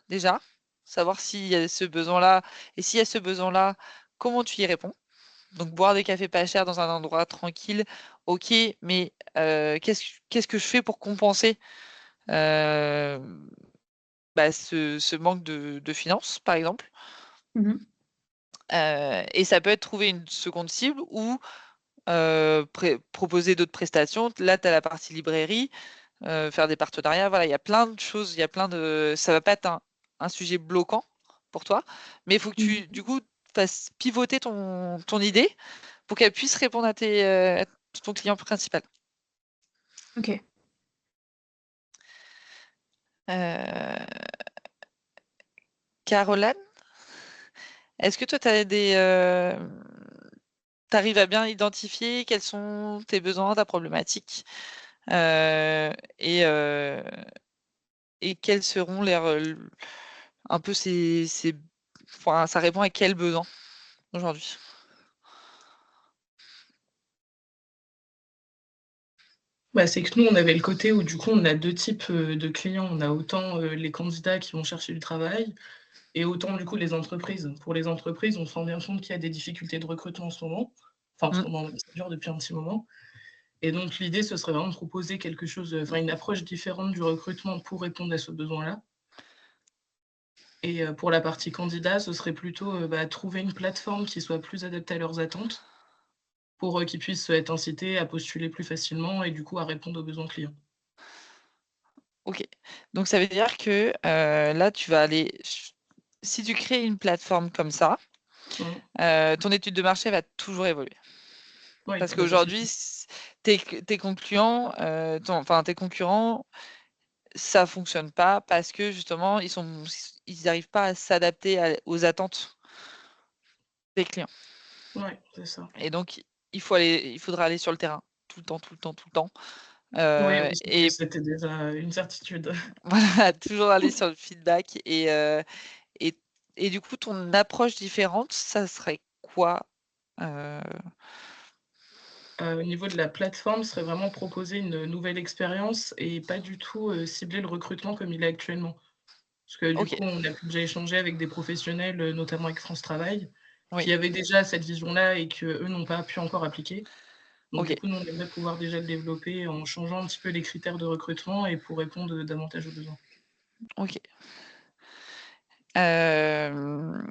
déjà, savoir s'il y a ce besoin-là, et s'il y a ce besoin-là, comment tu y réponds. Donc boire des cafés pas chers dans un endroit tranquille, ok, mais qu'est-ce que je fais pour compenser euh, ce manque de finances, par exemple? Mhm. Et ça peut être trouver une seconde cible ou proposer d'autres prestations. Là, tu as la partie librairie, faire des partenariats. Voilà, il y a plein de choses, il y a plein de. Ça va pas être un sujet bloquant pour toi, mais il faut que tu, Mhm. du coup, fasses pivoter ton idée pour qu'elle puisse répondre à ton client principal. Ok. Euh, Caroline, est-ce que toi, t'arrives à bien identifier quels sont tes besoins, ta problématique, et, quels seront un peu enfin, ça répond à quels besoins aujourd'hui? C'est que nous, on avait le côté où du coup, on a deux types de clients. On a autant les candidats qui vont chercher du travail et autant du coup les entreprises. Pour les entreprises, on se rend bien compte qu'il y a des difficultés de recrutement en ce moment. Enfin, en ce Mm. moment, ça dure depuis un petit moment. Et donc, l'idée, ce serait vraiment de proposer quelque chose, enfin, une approche différente du recrutement pour répondre à ce besoin-là. Et pour la partie candidat, ce serait plutôt trouver une plateforme qui soit plus adaptée à leurs attentes pour qu'ils puissent être incités à postuler plus facilement et du coup à répondre aux besoins clients. Ok. Donc ça veut dire que là, tu vas aller. Si tu crées une plateforme comme ça, Mmh. ton étude de marché va toujours évoluer. Oui, Parce ça c'est qu'aujourd'hui, sûr. tes concurrents, tes concurrents, ça fonctionne pas parce que justement, ils n'arrivent pas à s'adapter aux attentes des clients. Oui, c'est ça. Et donc, il faudra aller sur le terrain tout le temps, tout le temps, tout le temps. Oui, Et c'était déjà une certitude. voilà, toujours aller sur le feedback. Et, et du coup, ton approche différente, ça serait quoi? Euh, Au niveau de la plateforme, ce serait vraiment proposer une nouvelle expérience et pas du tout, cibler le recrutement comme il est actuellement. Parce que du Ok, coup, on a pu déjà échanger avec des professionnels, notamment avec France Travail, oui, qui avaient déjà cette vision-là et qu'eux n'ont pas pu encore appliquer. Donc ok, du coup, nous, on aimerait pouvoir déjà le développer en changeant un petit peu les critères de recrutement et pour répondre, davantage aux besoins. ok. Euh,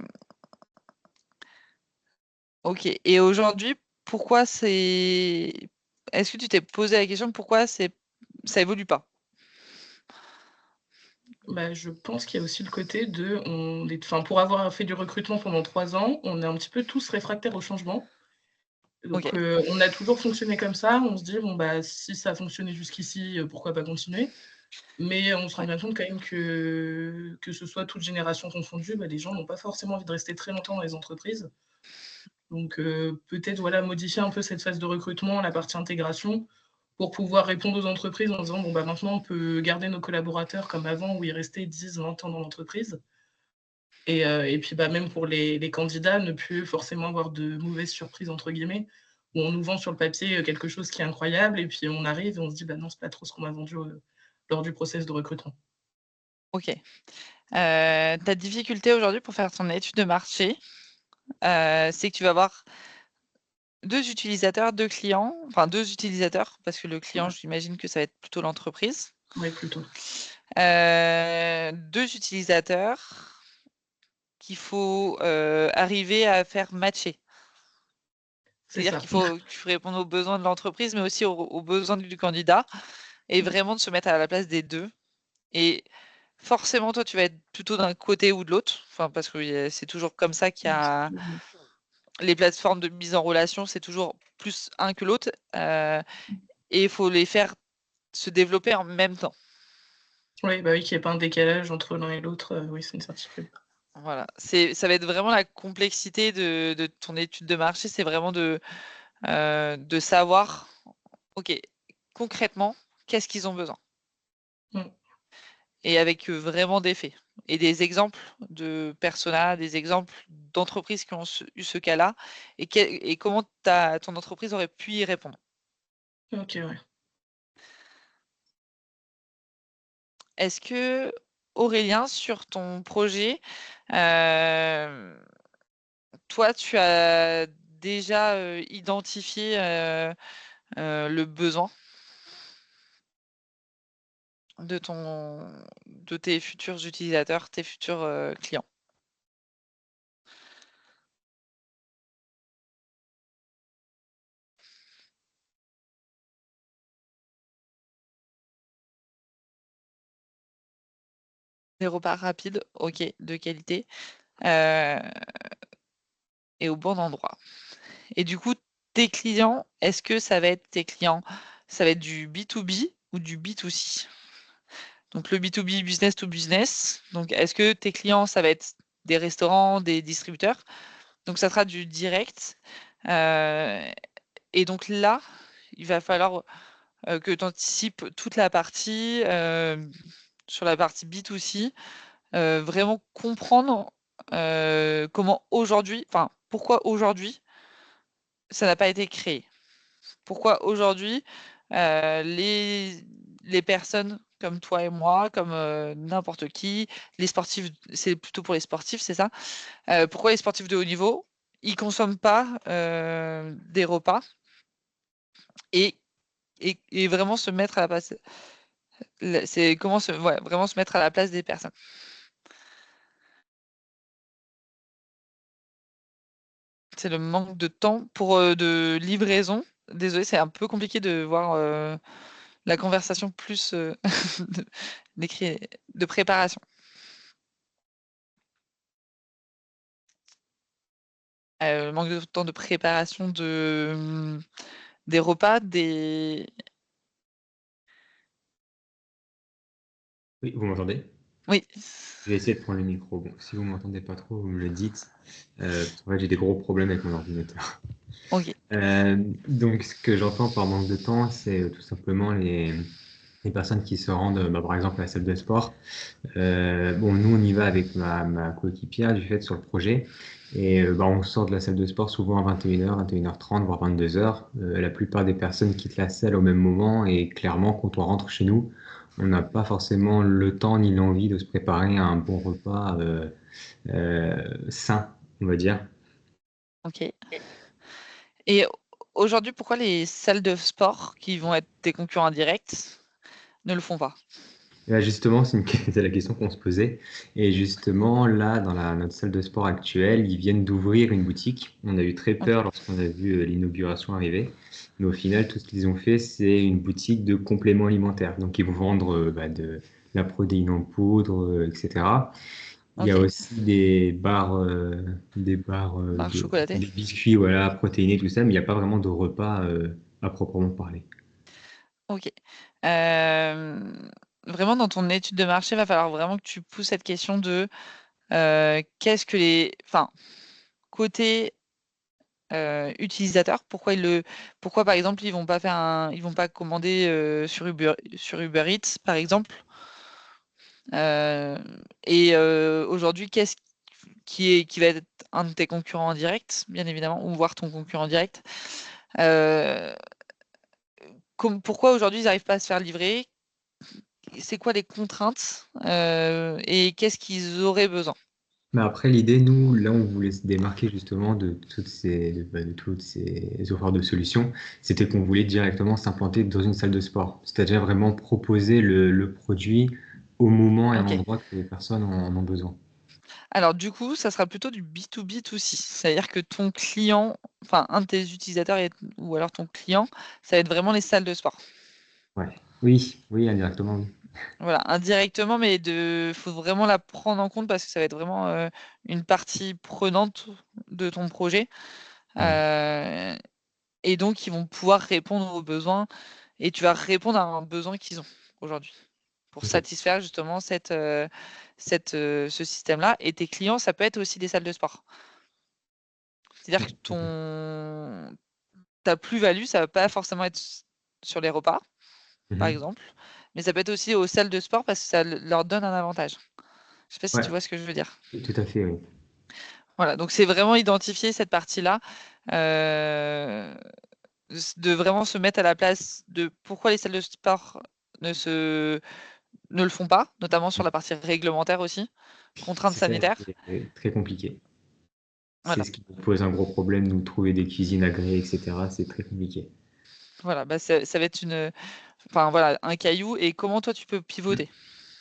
ok. Et aujourd'hui, pourquoi c'est... Est-ce que tu t'es posé la question pourquoi c'est ça évolue pas. Bah, je pense qu'il y a aussi le côté de pour avoir fait du recrutement pendant 3 ans, on est un petit peu tous réfractaires au changement. Donc OK. on a toujours fonctionné comme ça. On se dit: «Bon, bah, si ça a fonctionné jusqu'ici, pourquoi pas continuer?» Mais on se rend Ouais. bien compte quand même que ce soit toutes générations confondues, bah, les gens n'ont pas forcément envie de rester très longtemps dans les entreprises. Donc peut-être, voilà, modifier un peu cette phase de recrutement, la partie intégration, pour pouvoir répondre aux entreprises en disant: «Bon, bah, maintenant on peut garder nos collaborateurs comme avant où ils restaient 10-20 ans dans l'entreprise». Et puis, bah, même pour les candidats, ne plus forcément avoir de «mauvaises surprises» entre guillemets, où on nous vend sur le papier, quelque chose qui est incroyable et puis on arrive et on se dit: «Bah, non, c'est pas trop ce qu'on m'a vendu, lors du process de recrutement». OK. Ta difficulté aujourd'hui pour faire ton étude de marché, c'est que tu vas avoir 2 utilisateurs, 2 clients, enfin 2 utilisateurs, parce que le client, Ouais, j'imagine que ça va être plutôt l'entreprise. ouais, plutôt. 2 utilisateurs qu'il faut, arriver à faire matcher. C'est C'est-à-dire ça. qu'il faut répondre aux besoins de l'entreprise, mais aussi aux besoins du candidat et Mmh. vraiment de se mettre à la place des 2. Et forcément, toi, tu vas être plutôt d'un côté ou de l'autre, enfin, parce que c'est toujours comme ça qu'il y a les plateformes de mise en relation, c'est toujours plus un que l'autre, et il faut les faire se développer en même temps. Oui, bah, oui, qu'il y ait pas un décalage entre l'un et l'autre, oui, c'est une certitude. Voilà, ça va être vraiment la complexité de ton étude de marché, c'est vraiment de savoir, OK, concrètement, qu'est-ce qu'ils ont besoin? Mmh. Et avec, vraiment des faits et des exemples de personas, des exemples d'entreprises qui ont eu ce cas-là et comment ton entreprise aurait pu y répondre. OK, ouais. Est-ce que, Aurélien, sur ton projet, hem, toi, tu as déjà, identifié, le besoin de tes futurs utilisateurs, tes futurs, clients? Des repas rapides, OK, de qualité, heu et au bon endroit. Et du coup, tes clients, est-ce que ça va être tes clients, ça va être du B2B ou du B2C? Donc le B2B, business to business. Donc est-ce que tes clients, ça va être des restaurants, des distributeurs? Donc ça sera du direct, heu et donc là, il va falloir, que tu anticipes toute la partie, sur la partie B2C, vraiment comprendre, comment aujourd'hui enfin, pourquoi aujourd'hui, ça n'a pas été créé. Pourquoi aujourd'hui, les personnes comme toi et moi, comme, n'importe qui, les sportifs c'est plutôt pour les sportifs, c'est ça? Pourquoi les sportifs de haut niveau, ils consomment pas, des repas et et vraiment se mettre à la place c'est comment vraiment se mettre à la place des personnes. C'est le manque de temps pour, de livraison. Désolée, c'est un peu compliqué de voir, la conversation plus, de d'écrit de préparation. Manque de temps de préparation des repas, des Oui, vous m'entendez? oui, Je vais essayer de prendre le micro. Bon, si vous m'entendez pas trop, vous me le dites. Parce qu'en fait, j'ai des gros problèmes avec mon ordinateur. OK. Donc, ce que j'entends par manque de temps, c'est tout simplement les personnes qui se rendent, par exemple, à la salle de sport. Bon, nous, on y va avec ma coéquipière, du fait, sur le projet. Et on sort de la salle de sport souvent à 21h, 21h30, voire 22h. La plupart des personnes quittent la salle au même moment. Et clairement, quand on rentre chez nous, on n'a pas forcément le temps ni l'envie de se préparer un bon repas sain, on va dire. OK. Et aujourd'hui, pourquoi les salles de sport qui vont être tes concurrents directs ne le font pas? Là, justement, c'est la question qu'on se posait. Et justement, là, dans notre salle de sport actuelle, ils viennent d'ouvrir une boutique. On a eu très Ok. peur lorsqu'on a vu l'inauguration arriver. Mais au final, tout ce qu'ils ont fait, c'est une boutique de compléments alimentaires. Donc, ils vont vendre de la protéine en poudre, etc. Il y a Ok. aussi des barres Barre chocolatée. des biscuits, voilà, protéinés, tout ça, mais il n'y a pas vraiment de repas à proprement parler. Ok. Vraiment, dans ton étude de marché, il va falloir vraiment que tu pousses cette question de qu'est-ce que les. Enfin, côté utilisateur, pourquoi par exemple ils vont pas ils vont pas commander sur Uber Eats par exemple. Et aujourd'hui, qu'est-ce qui va être un de tes concurrents en direct, bien évidemment, ou voir ton concurrent direct. Euh, Pourquoi aujourd'hui ils n'arrivent pas à se faire livrer? C'est quoi les contraintes et qu'est-ce qu'ils auraient besoin? Mais après, l'idée, nous, là, on voulait se démarquer justement de toutes ces offres de solutions, c'était qu'on voulait directement s'implanter dans une salle de sport. C'est-à-dire vraiment proposer le produit au moment et à Ok. l'endroit que les personnes en ont besoin. Alors du coup, ça sera plutôt du B2B2C. C'est-à-dire que ton client, enfin un de tes utilisateurs ou alors ton client, ça va être vraiment les salles de sport. Ouais. Oui, oui, indirectement, oui. Voilà, indirectement, mais faut vraiment la prendre en compte parce que ça va être vraiment une partie prenante de ton projet. Mm. Euh, et donc, ils vont pouvoir répondre aux besoins et tu vas répondre à un besoin qu'ils ont aujourd'hui pour Ok. satisfaire justement ce système-là. Et tes clients, ça peut être aussi des salles de sport. C'est-à-dire Ouais, tout à fait. que ta plus-value, ça va pas forcément être sur les repas, par Mhm. exemple, mais ça peut être aussi aux salles de sport parce que ça leur donne un avantage. Je sais pas si Ouais, tu vois ce que je veux dire. tout à fait, oui. Voilà, donc c'est vraiment identifier cette partie-là, euh, de vraiment se mettre à la place de pourquoi les salles de sport ne se ne le font pas, notamment sur la partie réglementaire aussi, contraintes C'est ça sanitaires. qui est très compliqué. C'est Voilà, ce qui nous pose un gros problème, nous trouver des cuisines agréées, etc. C'est très compliqué. voilà, bah ça va être enfin voilà, un caillou et comment toi tu peux Mm. pivoter.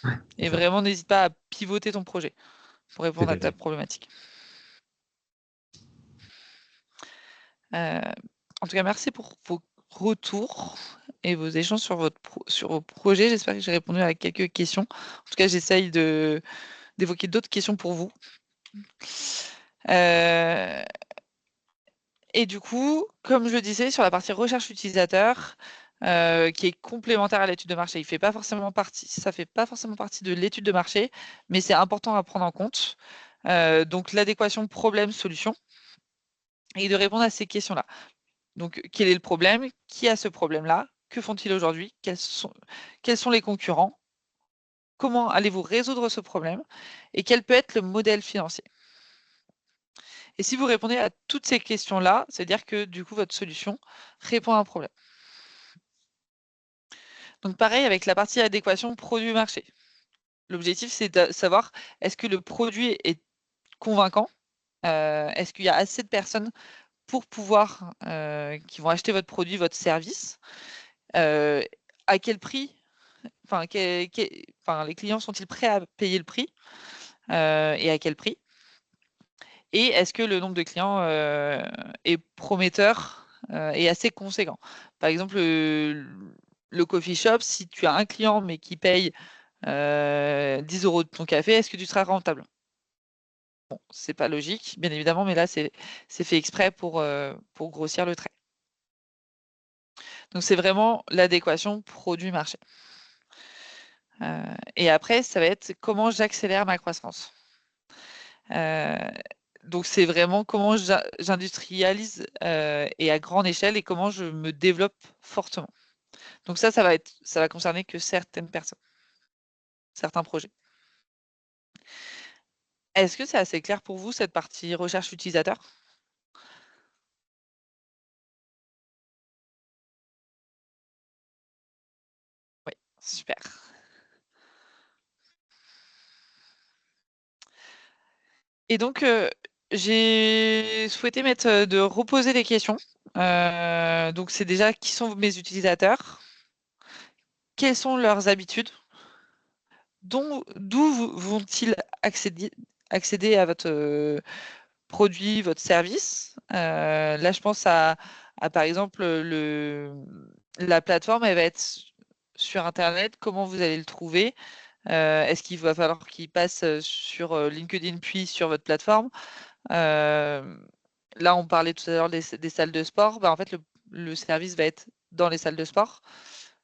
Ouais, c'est Et ça. vraiment, n'hésite pas à pivoter ton projet pour Tout répondre à à ta fait. problématique. Euh, En tout cas, merci pour vos retours et vos échanges sur vos projets. J'espère que j'ai répondu à quelques questions. En tout cas, j'essaye d'évoquer d'autres questions pour vous. Euh, et du coup, comme je le disais, sur la partie recherche utilisateur, qui est complémentaire à l'étude de marché, ça fait pas forcément partie de l'étude de marché, mais c'est important à prendre en compte. Donc, l'adéquation problème-solution et de répondre à ces questions-là. Donc, quel est le problème? Qui a ce problème-là? Que font-ils aujourd'hui? Quels sont les concurrents? Comment allez-vous résoudre ce problème? Et quel peut être le modèle financier? Et si vous répondez à toutes ces questions-là, c'est-à-dire que du coup, votre solution répond à un problème. Donc, pareil avec la partie adéquation produit-marché. L'objectif, c'est de savoir est-ce que le produit est convaincant? Est-ce qu'il y a assez de personnes pour pouvoir, qui vont acheter votre produit, votre service? À quel prix? Enfin, les clients sont-ils prêts à payer le prix et à quel prix? Et est-ce que le nombre de clients est prometteur et assez conséquent? Par exemple, le coffee shop, si tu as un client mais qui paye 10 € de ton café, est-ce que tu seras rentable? Bon, c'est pas logique, bien évidemment, mais là, c'est fait exprès pour grossir le trait. Donc, c'est vraiment l'adéquation produit-marché. Et après, ça va être comment j'accélère ma croissance. Euh, donc, c'est vraiment comment j'industrialise et à grande échelle et comment je me développe fortement. Donc, ça va concerner que certaines personnes, certains projets. Est-ce que c'est assez clair pour vous, cette partie recherche utilisateur? Oui, super. Et donc, j'ai souhaité de reposer des questions. Donc, c'est déjà qui sont mes utilisateurs? Quelles sont leurs habitudes? d'où vont-ils accéder à votre produit, votre service? Là, je pense à par exemple, la plateforme, elle va être sur internet. Comment vous allez le trouver? Est-ce qu'il va falloir qu'il passe, sur, LinkedIn puis sur votre plateforme? Là, on parlait tout à l'heure des salles de sport. Bah, en fait, le service va être dans les salles de sport.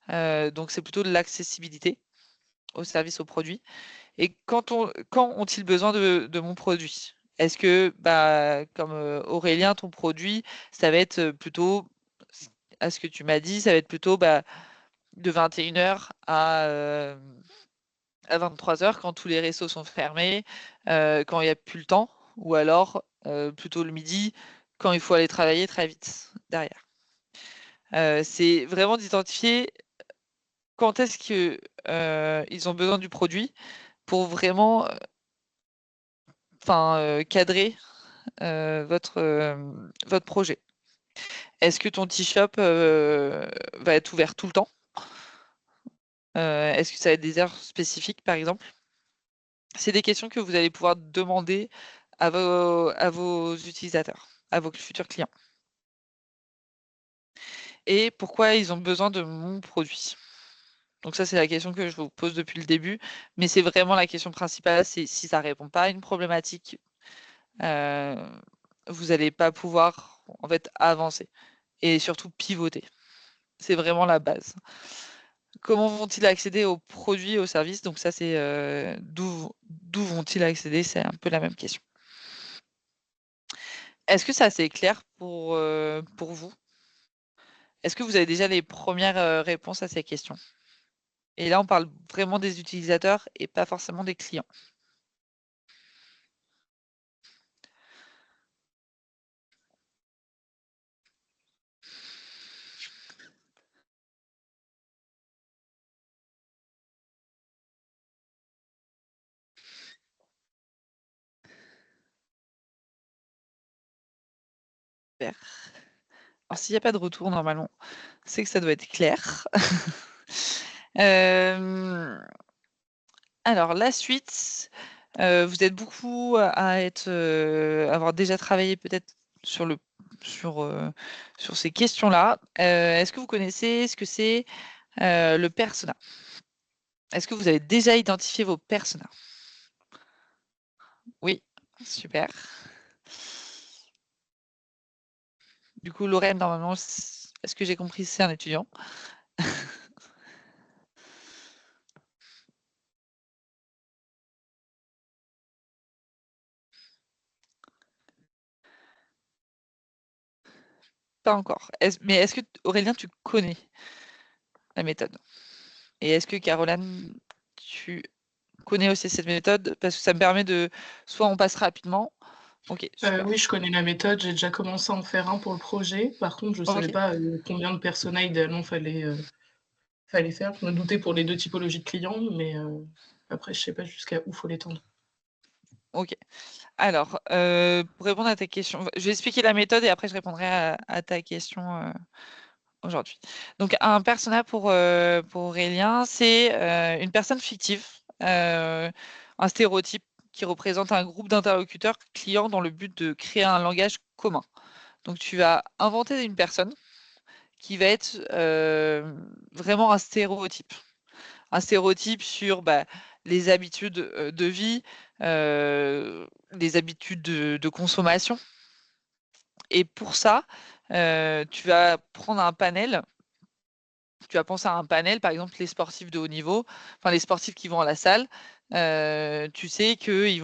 Donc c'est plutôt de l'accessibilité au service, au produit. Et quand ont-ils besoin de mon produit? Est-ce que, bah, comme, Aurélien, ton produit, ça va être, plutôt, à ce que tu m'as dit, ça va être plutôt, bah, de 21h à 23h quand tous les restos sont fermés, quand il y a plus le temps ou alors, plutôt le midi quand il faut aller travailler très vite derrière. C'est vraiment d'identifier quand est-ce que, ils ont besoin du produit pour vraiment, cadrer, votre projet. Est-ce que ton T-shop, va être ouvert tout le temps? Est-ce que ça va être des heures spécifiques, par exemple? C'est des questions que vous allez pouvoir demander à vos utilisateurs, à vos futurs clients. Et pourquoi ils ont besoin de mon produit? Donc ça, c'est la question que je vous pose depuis le début, mais c'est vraiment la question principale, c'est si ça répond pas à une problématique, vous allez pas pouvoir, en fait, avancer et surtout pivoter. C'est vraiment la base. Comment vont-ils accéder aux produits et aux services? Donc ça, c'est, d'où vont-ils accéder? C'est un peu la même question. Est-ce que c'est assez clair pour vous? Est-ce que vous avez déjà les premières réponses à ces questions? Et là, on parle vraiment des utilisateurs et pas forcément des clients. Super. Alors s'il y a pas de retour normalement, c'est que ça doit être clair. Alors la suite, vous êtes beaucoup à être, avoir déjà travaillé peut-être sur sur ces questions-là. Est-ce que vous connaissez ce que c'est, le persona? Est-ce que vous avez déjà identifié vos personas? Oui, super. Du coup, Lorraine, normalement, est-ce que j'ai compris, c'est un étudiant? Pas encore. Mais est-ce que, Aurélien, tu connais la méthode? Et est-ce que, Caroline, tu connais aussi cette méthode? Parce que ça me permet de... Soit on passe rapidement. Ok, super. Oui, je connais la méthode, j'ai déjà commencé à en faire un pour le projet. Par contre, je ne savais Ok. pas combien de personas idéalement fallait faire. Je me doutais pour les deux typologies de clients, mais après, je ne sais pas jusqu'à où il faut l'étendre. Ok. Alors, pour répondre à ta question, je vais expliquer la méthode et après je répondrai à ta question aujourd'hui. Donc, un persona pour Aurélien, c'est une personne fictive, un stéréotype qui représente un groupe d'interlocuteurs clients dans le but de créer un langage commun. Donc, tu vas inventer une personne qui va être vraiment un stéréotype. Un stéréotype sur les habitudes de vie, les habitudes de consommation. Et pour ça, tu vas prendre un panel. Tu vas penser à un panel, par exemple les sportifs de haut niveau, enfin les sportifs qui vont à la salle. Tu sais qu'il y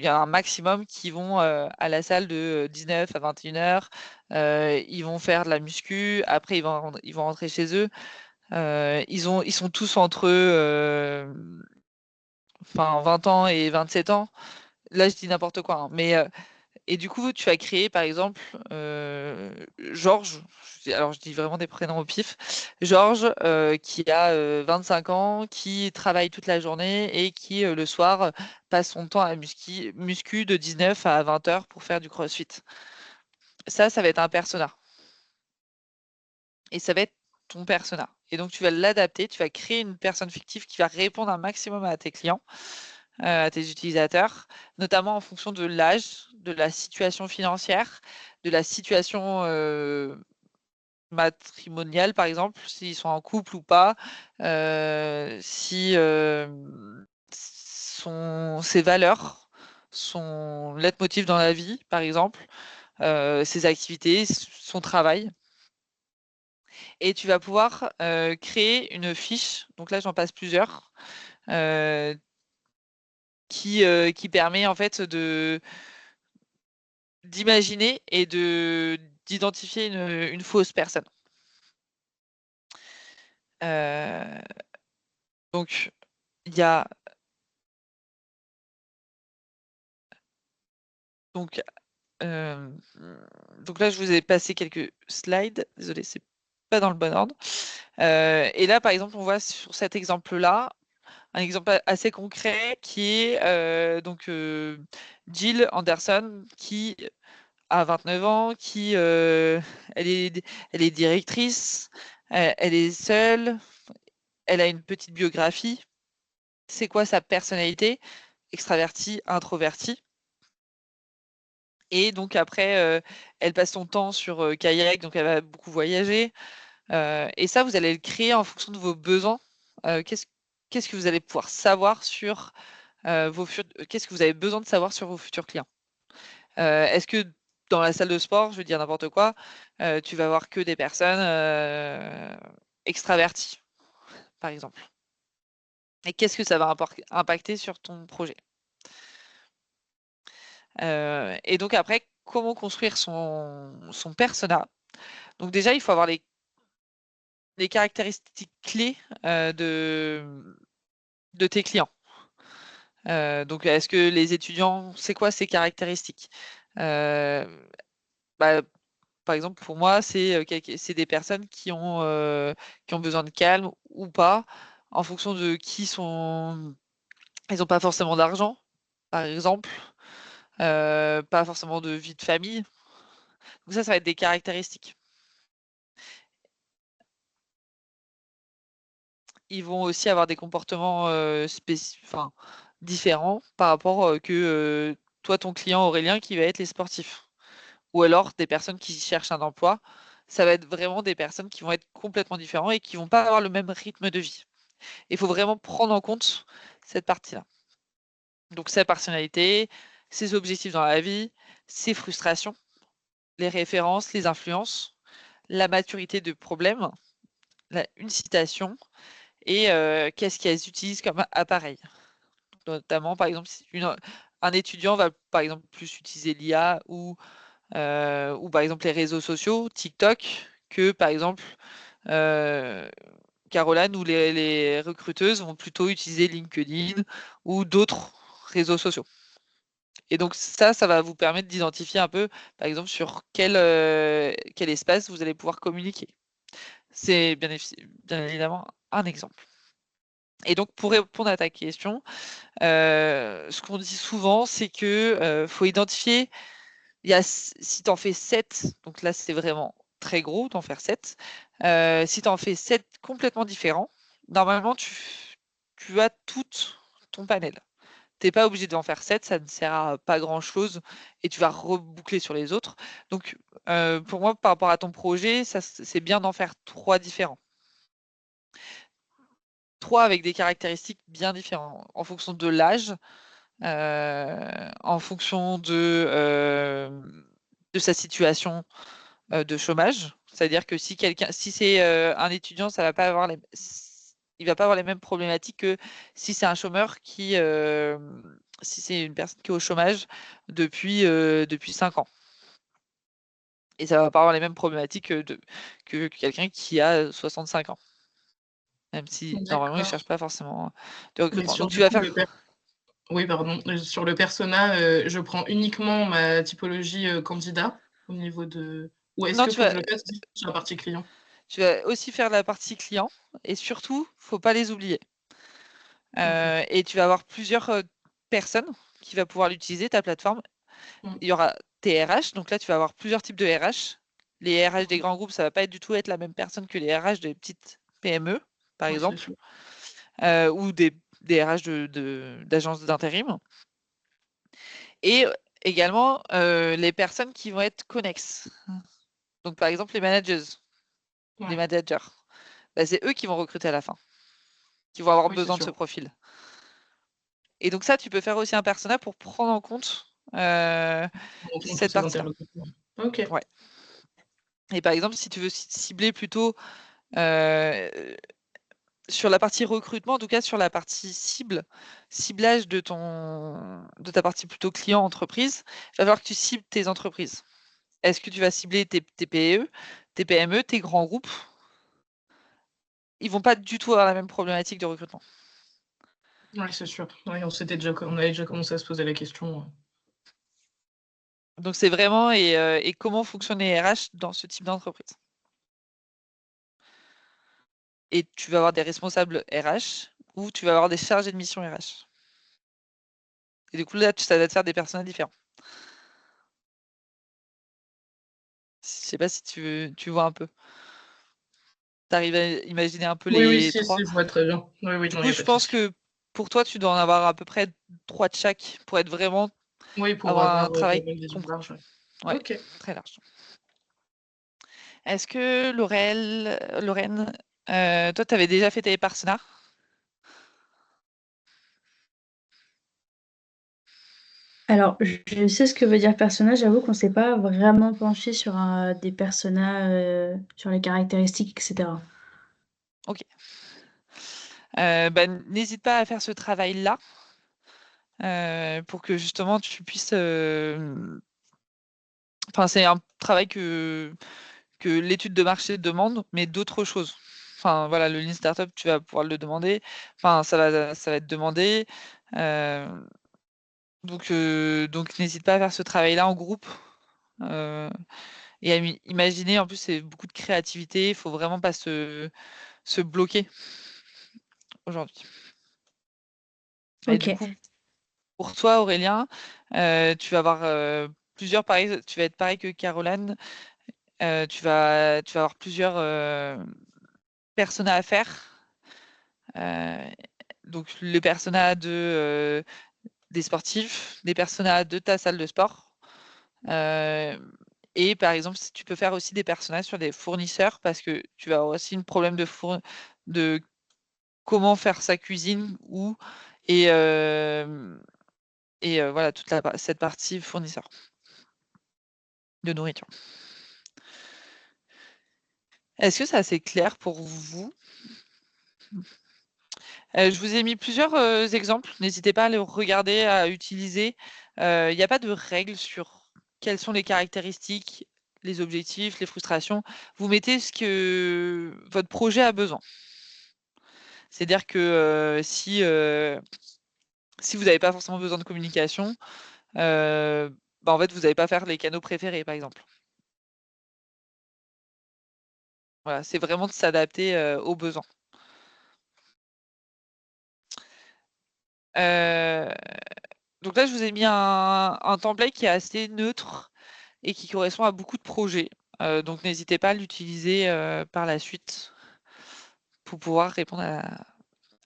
a un maximum qui vont à la salle de 19 à 21h. Ils vont faire de la muscu. Après, ils vont rentrer chez eux. Ils sont tous entre 20 ans et 27 ans. Là, je dis n'importe quoi, hein, mais et du coup, tu as créé, par exemple, Georges. Alors, je dis vraiment des prénoms au pif. Georges, qui a 25 ans, qui travaille toute la journée et qui, le soir, passe son temps à muscu de 19 à 20h pour faire du crossfit. Ça va être un persona. Et ça va être ton persona. Et donc, tu vas l'adapter, tu vas créer une personne fictive qui va répondre un maximum à tes clients, à tes utilisateurs, notamment en fonction de l'âge, de la situation financière, de la situation matrimoniale, par exemple, s'ils sont en couple ou pas, si ses valeurs, son leitmotiv dans la vie, par exemple, ses activités, son travail. Et tu vas pouvoir créer une fiche, donc là j'en passe plusieurs, qui permet en fait d'imaginer et d'identifier une fausse personne. Donc il y a donc là je vous ai passé quelques slides, désolé, c'est pas dans le bon ordre. Et là par exemple on voit sur cet exemple là un exemple assez concret qui est donc Jill Anderson qui a 29 ans, qui elle est directrice, elle est seule, elle a une petite biographie. C'est quoi sa personnalité? Extravertie, introvertie. Et donc après, elle passe son temps sur kayak, donc elle va beaucoup voyager. Et ça, vous allez le créer en fonction de vos besoins. Qu'est-ce que vous allez pouvoir savoir sur qu'est-ce que vous avez besoin de savoir sur vos futurs clients? Est-ce que dans la salle de sport, je veux dire n'importe quoi, tu vas voir que des personnes extraverties, par exemple? Et qu'est-ce que ça va impacter sur ton projet? Et donc après, comment construire son persona? Donc déjà, il faut avoir les caractéristiques clés de tes clients. Donc est-ce que les étudiants, c'est quoi ces caractéristiques? Bah, par exemple, pour moi, c'est des personnes qui ont besoin de calme ou pas, en fonction de qui sont. Ils n'ont pas forcément d'argent, par exemple, pas forcément de vie de famille. Donc ça va être des caractéristiques. Ils vont aussi avoir des comportements différents par rapport que toi, ton client Aurélien, qui va être les sportifs. Ou alors des personnes qui cherchent un emploi. Ça va être vraiment des personnes qui vont être complètement différentes et qui vont pas avoir le même rythme de vie. Il faut vraiment prendre en compte cette partie-là. Donc sa personnalité, ses objectifs dans la vie, ses frustrations, les références, les influences, la maturité de problème, une citation et qu'est-ce qu'elles utilisent comme appareil. Notamment, par exemple, si un étudiant va par exemple plus utiliser l'IA ou par exemple les réseaux sociaux, TikTok, que par exemple Caroline ou les recruteuses vont plutôt utiliser LinkedIn ou d'autres réseaux sociaux. Et donc ça va vous permettre d'identifier un peu, par exemple, sur quel espace vous allez pouvoir communiquer. C'est bien évidemment un exemple. Et donc pour répondre à ta question, ce qu'on dit souvent, c'est que faut identifier, si tu en fais 7, donc là c'est vraiment très gros d'en faire 7, si tu en fais 7 complètement différents, normalement tu as tout ton panel. Tu n'es pas obligé d'en faire 7, ça ne sert à pas grand-chose et tu vas reboucler sur les autres. Donc pour moi, par rapport à ton projet, c'est bien d'en faire 3 différents. 3 avec des caractéristiques bien différentes en fonction de l'âge, en fonction de sa situation de chômage. C'est-à-dire que si c'est un étudiant, il va pas avoir les mêmes problématiques que si c'est un chômeur si c'est une personne qui est au chômage depuis 5 ans. Et ça va pas avoir les mêmes problématiques que quelqu'un qui a 65 ans. Même si normalement, il ne cherche pas forcément de recrutement. Donc tu vas faire. Oui, pardon. Sur le persona, je prends uniquement ma typologie candidat au niveau de. Ou est-ce que je le fasse aussi sur la partie client? Tu vas aussi faire la partie client et surtout, faut pas les oublier. Et tu vas avoir plusieurs personnes qui vont pouvoir l'utiliser, ta plateforme. Il y aura tes RH, donc là, tu vas avoir plusieurs types de RH. Les RH des grands groupes, ça ne va pas du tout être la même personne que les RH des petites PME, par Ouais, c'est exemple, sûr. ou des RH d'agences d'intérim. Et également les personnes qui vont être connexes. Donc, par exemple, les managers, les Ouais. managers. Bah, c'est eux qui vont recruter à la fin, qui vont avoir Oui, c'est besoin de ce sûr. profil. Et donc ça, tu peux faire aussi un persona pour prendre en compte On entend tous cette ces partie-là. interlocuteurs. Ok. Ouais. Et par exemple, si tu veux cibler plutôt sur la partie recrutement, en tout cas sur la partie ciblage de ta partie plutôt client entreprise, il va falloir que tu cibles tes entreprises. Est-ce que tu vas cibler tes PE, tes PME, tes grands groupes? Ils vont pas du tout avoir la même problématique de recrutement. Oui, c'est sûr. Ouais, on avait déjà commencé à se poser la question. Donc c'est vraiment et comment fonctionnent les RH dans ce type d'entreprise. Et tu vas avoir des responsables RH ou tu vas avoir des chargés de mission RH. Et du coup, là, ça va te faire des personnages différents. Je sais pas si tu vois un peu. Tu arrives à imaginer un peu Oui, les si, trois. je vois très bien. Oui, Du non, il n'y coup, a je pas de pense souci. que pour toi, tu dois en avoir à peu près 3 de chaque pour être vraiment Oui, pour avoir un avoir travail vraiment une vision complet. large. Ouais, Ok. très large. Est-ce que Lorraine, toi, tu avais déjà fait tes personas? Alors, je sais ce que veut dire persona, j'avoue qu'on s'est pas vraiment penché sur des personas, sur les caractéristiques, etc. Ok. N'hésite pas à faire ce travail-là pour que justement tu puisses. Enfin, c'est un travail que l'étude de marché demande, mais d'autres choses. Enfin, voilà, le Lean Startup, tu vas pouvoir le demander. Enfin, ça va être demandé. Donc n'hésite pas à faire ce travail-là en groupe. Et à imaginer, en plus, c'est beaucoup de créativité. Il faut vraiment pas se bloquer aujourd'hui. Et du Ok. coup, pour toi, Aurélien, tu vas avoir plusieurs pareil, tu vas être pareil que Caroline. Tu vas avoir plusieurs personas à faire. Donc les personas des sportifs, des personas de ta salle de sport. Et par exemple, si tu peux faire aussi des personnages sur des fournisseurs parce que tu vas avoir aussi un problème de comment faire sa cuisine ou et, voilà toute cette partie fournisseur de nourriture. Est-ce que c'est assez clair pour vous? Je vous ai mis plusieurs exemples. N'hésitez pas à les regarder, à utiliser. Il n'y a pas de règle sur quelles sont les caractéristiques, les objectifs, les frustrations. Vous mettez ce que votre projet a besoin. C'est-à-dire que si vous n'avez pas forcément besoin de communication, en fait, vous n'allez pas faire les canaux préférés, par exemple. Voilà, c'est vraiment de s'adapter aux besoins. Donc là, je vous ai mis un template qui est assez neutre et qui correspond à beaucoup de projets. Donc n'hésitez pas à l'utiliser par la suite pour pouvoir répondre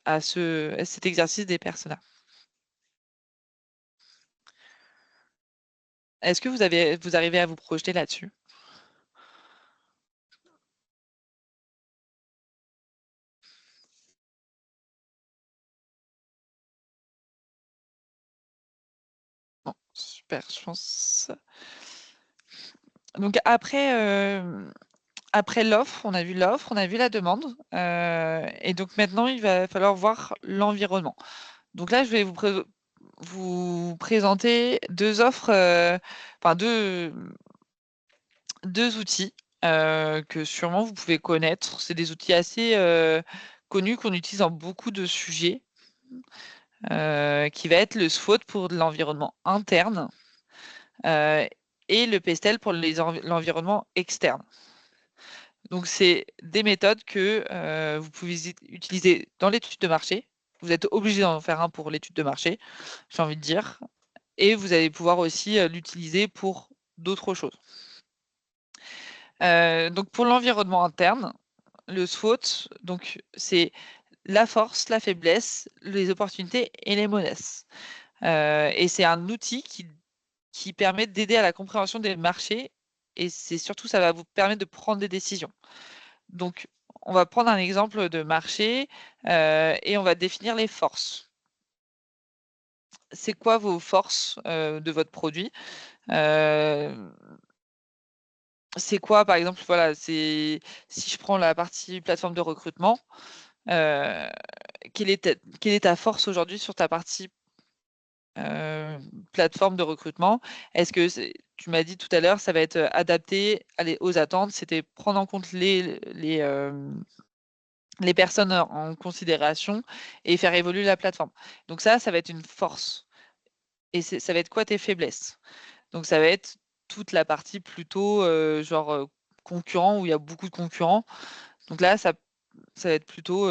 à cet exercice des personas. Est-ce que vous arrivez à vous projeter là-dessus? Bon, super, je pense. Donc après l'offre, on a vu l'offre, on a vu la demande. Et donc maintenant, il va falloir voir l'environnement. Donc là, je vais vous présenter deux offres, enfin deux outils que sûrement vous pouvez connaître. C'est des outils assez connus qu'on utilise dans beaucoup de sujets, qui va être le SWOT pour l'environnement interne et le PESTEL pour l'environnement externe. Donc, c'est des méthodes que vous pouvez utiliser dans l'étude de marché. Vous êtes obligé d'en faire un pour l'étude de marché, j'ai envie de dire. Et vous allez pouvoir aussi l'utiliser pour d'autres choses. Donc pour l'environnement interne, le SWOT, donc c'est la force, la faiblesse, les opportunités et les menaces. Et c'est un outil qui permet d'aider à la compréhension des marchés et c'est surtout ça va vous permettre de prendre des décisions. Donc on va prendre un exemple de marché et on va définir les forces. C'est quoi vos forces de votre produit? C'est quoi, par exemple, voilà, si je prends la partie plateforme de recrutement, quelle est ta force aujourd'hui sur ta partie plateforme de recrutement? Est-ce que tu m'as dit tout à l'heure, ça va être adapté aux attentes, c'était prendre en compte les personnes en considération et faire évoluer la plateforme. Donc ça va être une force. Et ça va être quoi tes faiblesses? Donc ça va être toute la partie plutôt genre concurrent, où il y a beaucoup de concurrents. Donc là, ça va être plutôt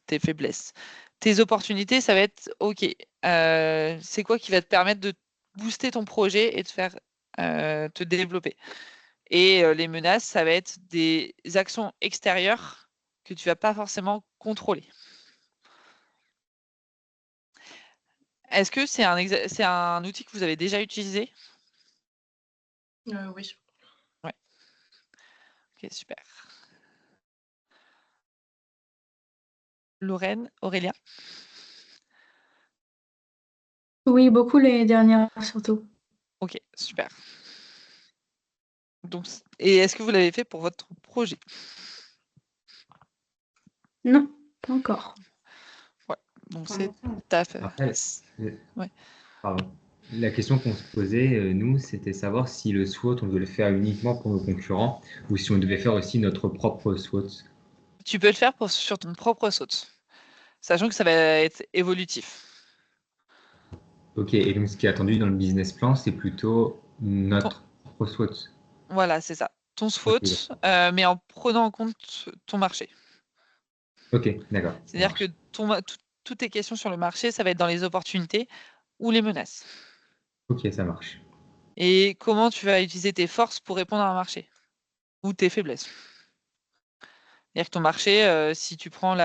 tes faiblesses. Tes opportunités, ça va être OK. C'est quoi qui va te permettre de booster ton projet et de faire te développer? Et les menaces, ça va être des actions extérieures que tu vas pas forcément contrôler. Est-ce que c'est un outil que vous avez déjà utilisé? Oui. Ouais. Ok, super. Lorraine, Aurélien? Oui, beaucoup l'année dernière surtout. Ok, super. Donc, et est-ce que vous l'avez fait pour votre projet? Non, pas encore. Ouais, donc Pour c'est l'instant. ta Après, Ouais. pardon. La question qu'on se posait, nous, c'était savoir si le SWOT, on devait le faire uniquement pour nos concurrents ou si on devait faire aussi notre propre SWOT. Tu peux le faire sur ton propre saut, sachant que ça va être évolutif. Ok, et donc ce qui est attendu dans le business plan, c'est plutôt Ton- notre propre SWOT. Voilà, c'est ça. Ton Ok, SWOT, mais en prenant en compte ton marché. ok, d'accord, ça C'est-à-dire que marche. toutes tes questions sur le marché, ça va être dans les opportunités ou les menaces. Ok, ça marche. Et comment tu vas utiliser tes forces pour répondre à un marché ou tes faiblesses. C'est-à-dire que ton marché, si tu prends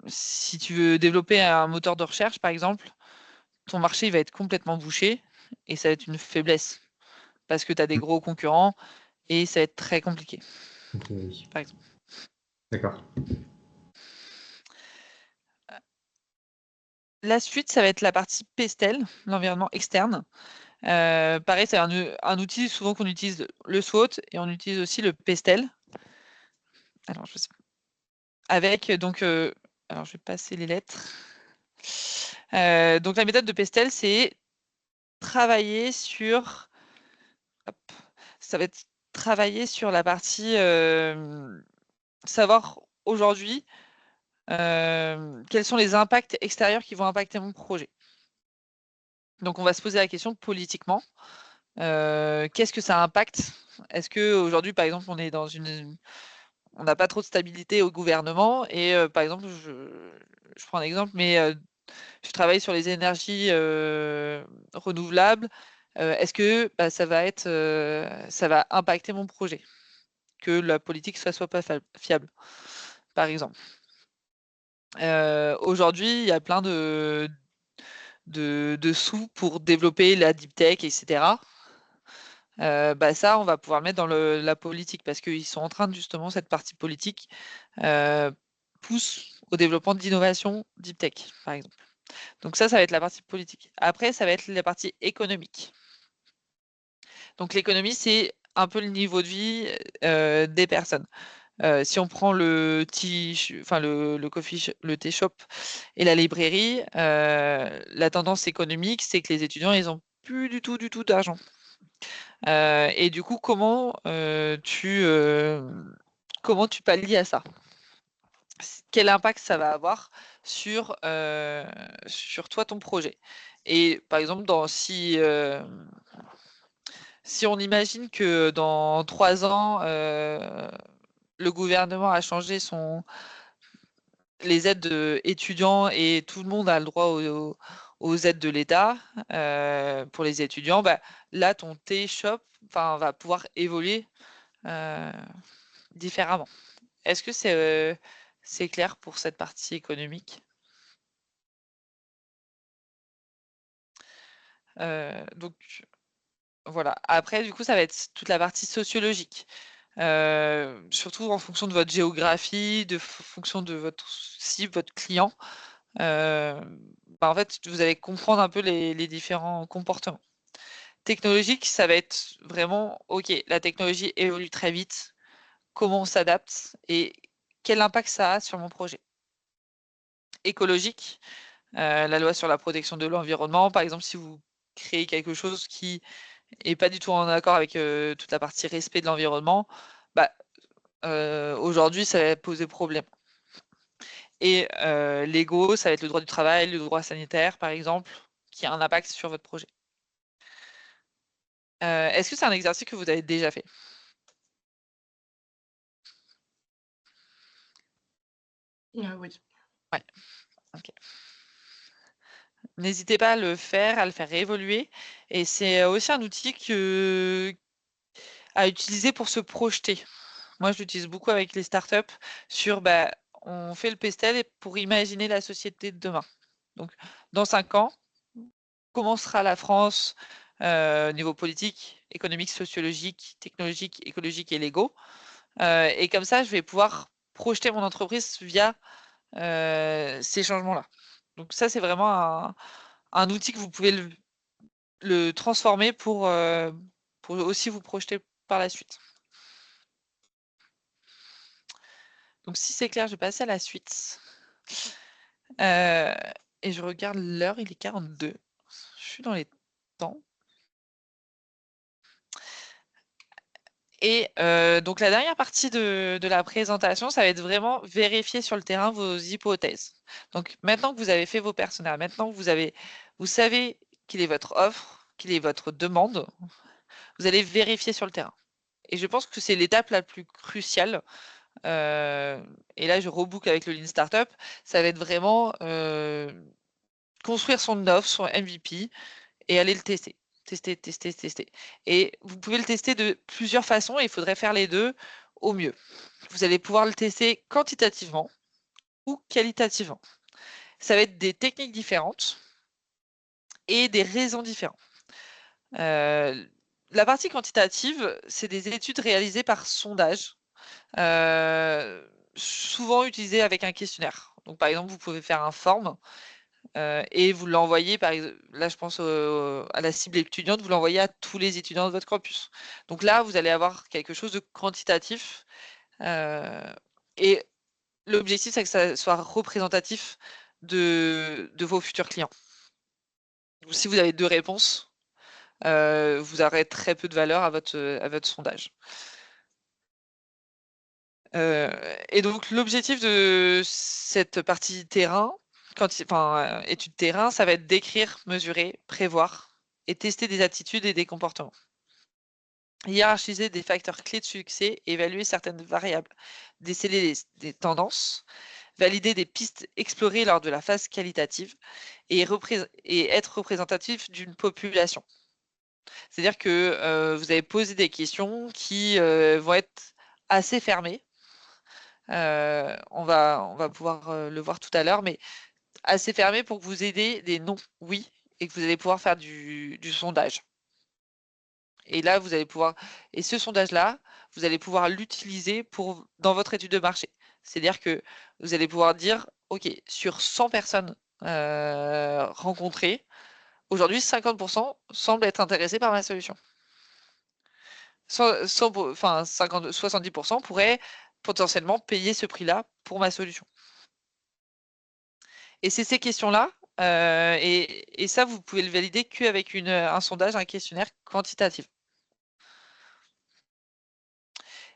si tu veux développer un moteur de recherche, par exemple, ton marché va être complètement bouché et ça va être une faiblesse parce que tu as des gros concurrents et ça va être très compliqué, Ok, oui. par exemple. D'accord. La suite, ça va être la partie PESTEL, l'environnement externe. Pareil, c'est un outil souvent qu'on utilise le SWOT et on utilise aussi le PESTEL. Alors, je sais pas. Avec donc, alors je vais passer les lettres. Donc la méthode de PESTEL, c'est travailler sur. Hop, ça va être travailler sur la partie savoir aujourd'hui quels sont les impacts extérieurs qui vont impacter mon projet. Donc on va se poser la question politiquement. Qu'est-ce que ça impacte? Est-ce qu'aujourd'hui, par exemple, on n'a pas trop de stabilité au gouvernement et par exemple, je prends un exemple, mais je travaille sur les énergies renouvelables. Est-ce que bah, ça va impacter mon projet? Que la politique soit pas fiable, par exemple. Aujourd'hui, il y a plein de sous pour développer la deep tech, etc. Bah ça, on va pouvoir le mettre dans la politique parce qu'ils sont en train de justement, cette partie politique pousse au développement d'innovation deep tech, par exemple. Donc ça va être la partie politique. Après, ça va être la partie économique. Donc l'économie, c'est un peu le niveau de vie des personnes. Si on prend le coffee, le tea shop et la librairie, la tendance économique, c'est que les étudiants, ils ont plus du tout d'argent. Et du coup, comment tu pallies à ça? Quel impact ça va avoir sur toi, ton projet? Et par exemple, si on imagine que dans 3 ans, le gouvernement a changé les aides étudiants et tout le monde a le droit aux aides de l'État pour les étudiants, bah, là, ton T-Shop va pouvoir évoluer différemment. Est-ce que c'est clair pour cette partie économique? Donc, voilà. Après, du coup, ça va être toute la partie sociologique. Surtout en fonction de votre géographie, fonction de votre cible, votre client. En fait, vous allez comprendre un peu les différents comportements. Technologique, ça va être vraiment, OK, la technologie évolue très vite, comment on s'adapte et quel impact ça a sur mon projet. Écologique, la loi sur la protection de l'environnement, par exemple, si vous créez quelque chose qui n'est pas du tout en accord avec toute la partie respect de l'environnement, bah, aujourd'hui, ça va poser problème. Et l'ego, ça va être le droit du travail, le droit sanitaire, par exemple, qui a un impact sur votre projet. Est-ce que c'est un exercice que vous avez déjà fait? Oui. Ouais. Ok. N'hésitez pas à le faire évoluer. Et c'est aussi un outil à utiliser pour se projeter. Moi, je l'utilise beaucoup avec les startups sur, on fait le pestel pour imaginer la société de demain. Donc, dans 5 ans, comment sera la France au niveau politique, économique, sociologique, technologique, écologique et légaux. Et comme ça, je vais pouvoir projeter mon entreprise via ces changements-là. Donc ça, c'est vraiment un outil que vous pouvez le transformer pour aussi vous projeter par la suite. Donc si c'est clair, je vais passer à la suite. Et je regarde l'heure, il est 42. Je suis dans les temps. Et donc la dernière partie de la présentation, ça va être vraiment vérifier sur le terrain vos hypothèses. Donc maintenant que vous avez fait vos personas, maintenant que vous savez quelle est votre offre, quelle est votre demande, vous allez vérifier sur le terrain. Et je pense que c'est l'étape la plus cruciale. Et là, je reboucle avec le Lean Startup. Ça va être vraiment construire son offre, son MVP, et aller le tester. Tester. Et vous pouvez le tester de plusieurs façons et il faudrait faire les deux au mieux. Vous allez pouvoir le tester quantitativement ou qualitativement. Ça va être des techniques différentes et des raisons différentes. La partie quantitative, c'est des études réalisées par sondage, souvent utilisées avec un questionnaire. Donc, par exemple, vous pouvez faire un form et vous l'envoyez, là je pense à la cible étudiante, vous l'envoyez à tous les étudiants de votre campus. Donc là, vous allez avoir quelque chose de quantitatif et l'objectif, c'est que ça soit représentatif de vos futurs clients. Donc, si vous avez 2 réponses, vous aurez très peu de valeur à votre sondage. Et donc l'objectif de cette partie terrain, étude terrain, ça va être d'écrire, mesurer, prévoir et tester des attitudes et des comportements. Hiérarchiser des facteurs clés de succès, évaluer certaines variables, déceler des tendances, valider des pistes explorées lors de la phase qualitative et être représentatif d'une population. C'est-à-dire que vous avez posé des questions qui vont être assez fermées. On va pouvoir le voir tout à l'heure, mais assez fermées pour que vous ayez des non, oui, et que vous allez pouvoir faire du sondage. Et là, vous allez pouvoir, et ce sondage-là, vous allez pouvoir l'utiliser dans votre étude de marché. C'est-à-dire que vous allez pouvoir dire, OK, sur 100 personnes rencontrées, aujourd'hui, 50% semblent être intéressés par ma solution. 70% pourraient potentiellement payer ce prix-là pour ma solution. Et c'est ces questions-là, et ça, vous pouvez le valider qu'avec un sondage, un questionnaire quantitatif.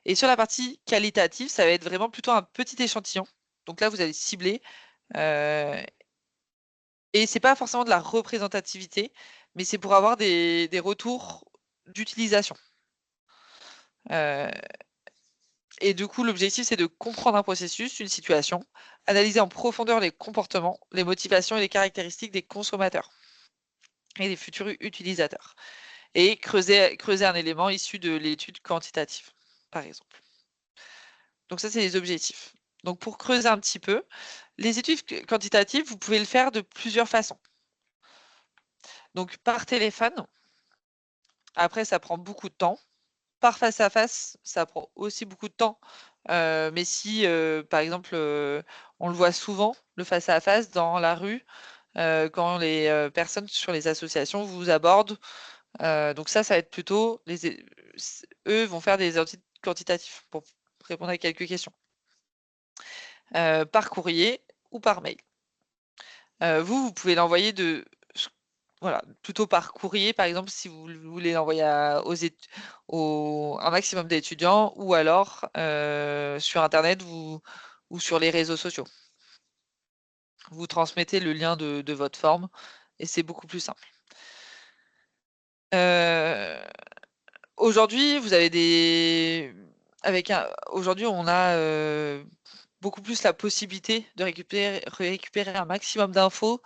Et sur la partie qualitative, ça va être vraiment plutôt un petit échantillon. Donc là, vous allez cibler. Et c'est pas forcément de la représentativité, mais c'est pour avoir des retours d'utilisation. Et du coup, l'objectif, c'est de comprendre un processus, une situation, analyser en profondeur les comportements, les motivations et les caractéristiques des consommateurs. et des futurs utilisateurs. Et creuser un élément issu de l'étude quantitative, par exemple. Donc ça, c'est les objectifs. Donc pour creuser un petit peu, les études quantitatives, vous pouvez le faire de plusieurs façons. Donc par téléphone, après ça prend beaucoup de temps. Par face à face, ça prend aussi beaucoup de temps. Mais si, par exemple, on le voit souvent, le face à face dans la rue, quand les personnes sur les associations vous abordent, donc ça va être plutôt, eux vont faire des études quantitatifs pour répondre à quelques questions. Par courrier ou par mail. Vous pouvez l'envoyer voilà, plutôt par courrier, par exemple, si vous voulez l'envoyer un maximum d'étudiants, ou alors sur Internet ou sur les réseaux sociaux. Vous transmettez le lien de votre forme et c'est beaucoup plus simple. Aujourd'hui, vous avez aujourd'hui, on a beaucoup plus la possibilité de récupérer un maximum d'infos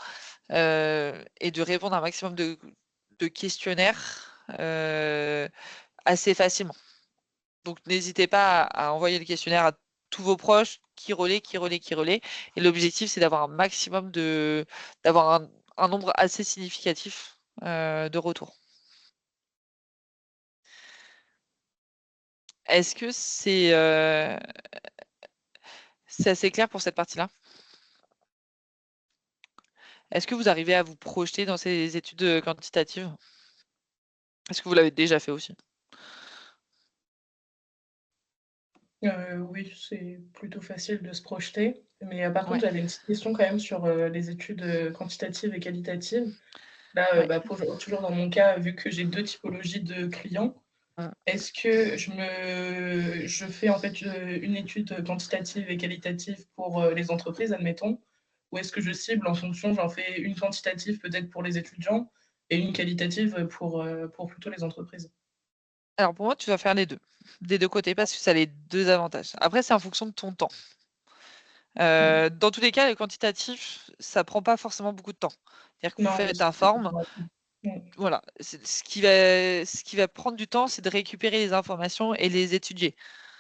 et de répondre à un maximum de questionnaires assez facilement. Donc n'hésitez pas à envoyer le questionnaire à tous vos proches qui relaient. Et l'objectif, c'est d'avoir un maximum d'avoir un nombre assez significatif de retours. Est-ce que c'est assez clair pour cette partie-là? Est-ce que vous arrivez à vous projeter dans ces études quantitatives? Est-ce que vous l'avez déjà fait aussi? Oui, c'est plutôt facile de se projeter. Mais par contre, Ouais. j'avais une petite question quand même sur les études quantitatives et qualitatives. Là, Ouais. toujours dans mon cas, vu que j'ai 2 typologies de clients, est-ce que je fais en fait une étude quantitative et qualitative pour les entreprises, admettons, ou est-ce que je cible en fonction, j'en fais une quantitative peut-être pour les étudiants et une qualitative pour plutôt les entreprises? Alors pour moi, tu vas faire les deux, des deux côtés, parce que ça a les deux avantages. Après, c'est en fonction de ton temps. Dans tous les cas, le quantitatif, ça prend pas forcément beaucoup de temps. C'est-à-dire que vous Non, oui, faites c'est un forme, rapide. voilà. Ce qui va prendre du temps, c'est de récupérer les informations et les étudier.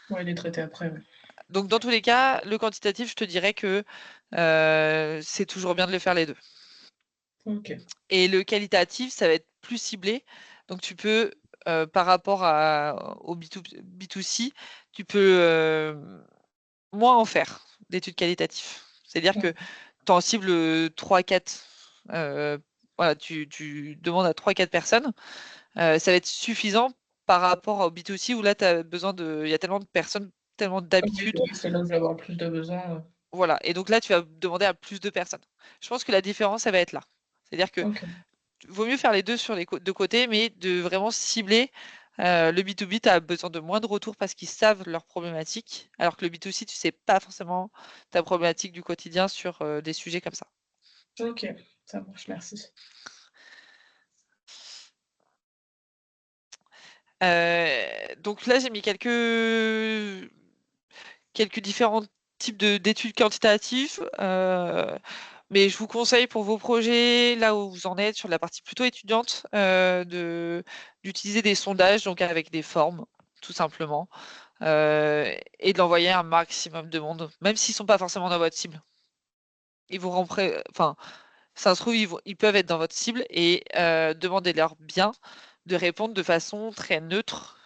Ouais, les traiter après, ouais. Donc dans tous les cas, le quantitatif, je te dirais que c'est toujours bien de le faire les deux. OK. Et le qualitatif, ça va être plus ciblé. Donc tu peux, par rapport au B2C, tu peux moins en faire d'études qualitatives. C'est-à-dire que tu en cibles 3-4. Voilà, tu demandes à 3-4 personnes. Ça va être suffisant par rapport au B2C où là, tu as besoin il y a tellement de personnes, tellement Oui, d'habitudes. c'est là où je vais avoir plus de besoins. Voilà. Et donc là, tu vas demander à plus de personnes. Je pense que la différence, ça va être là. C'est-à-dire que OK. vaut mieux faire les deux sur les deux côtés, mais de vraiment cibler. Le B2B, tu as besoin de moins de retours parce qu'ils savent leurs problématiques, alors que le B2C, tu sais pas forcément ta problématique du quotidien sur des sujets comme ça. OK, ça marche, merci. Donc là, j'ai mis quelques différents types d'études quantitatives. Mais je vous conseille pour vos projets, là où vous en êtes, sur la partie plutôt étudiante, d'utiliser des sondages, donc avec des formes, tout simplement, et de l'envoyer à un maximum de monde, même s'ils ne sont pas forcément dans votre cible. Ils vous enfin, ça se trouve, ils peuvent être dans votre cible et demandez-leur bien de répondre de façon très neutre.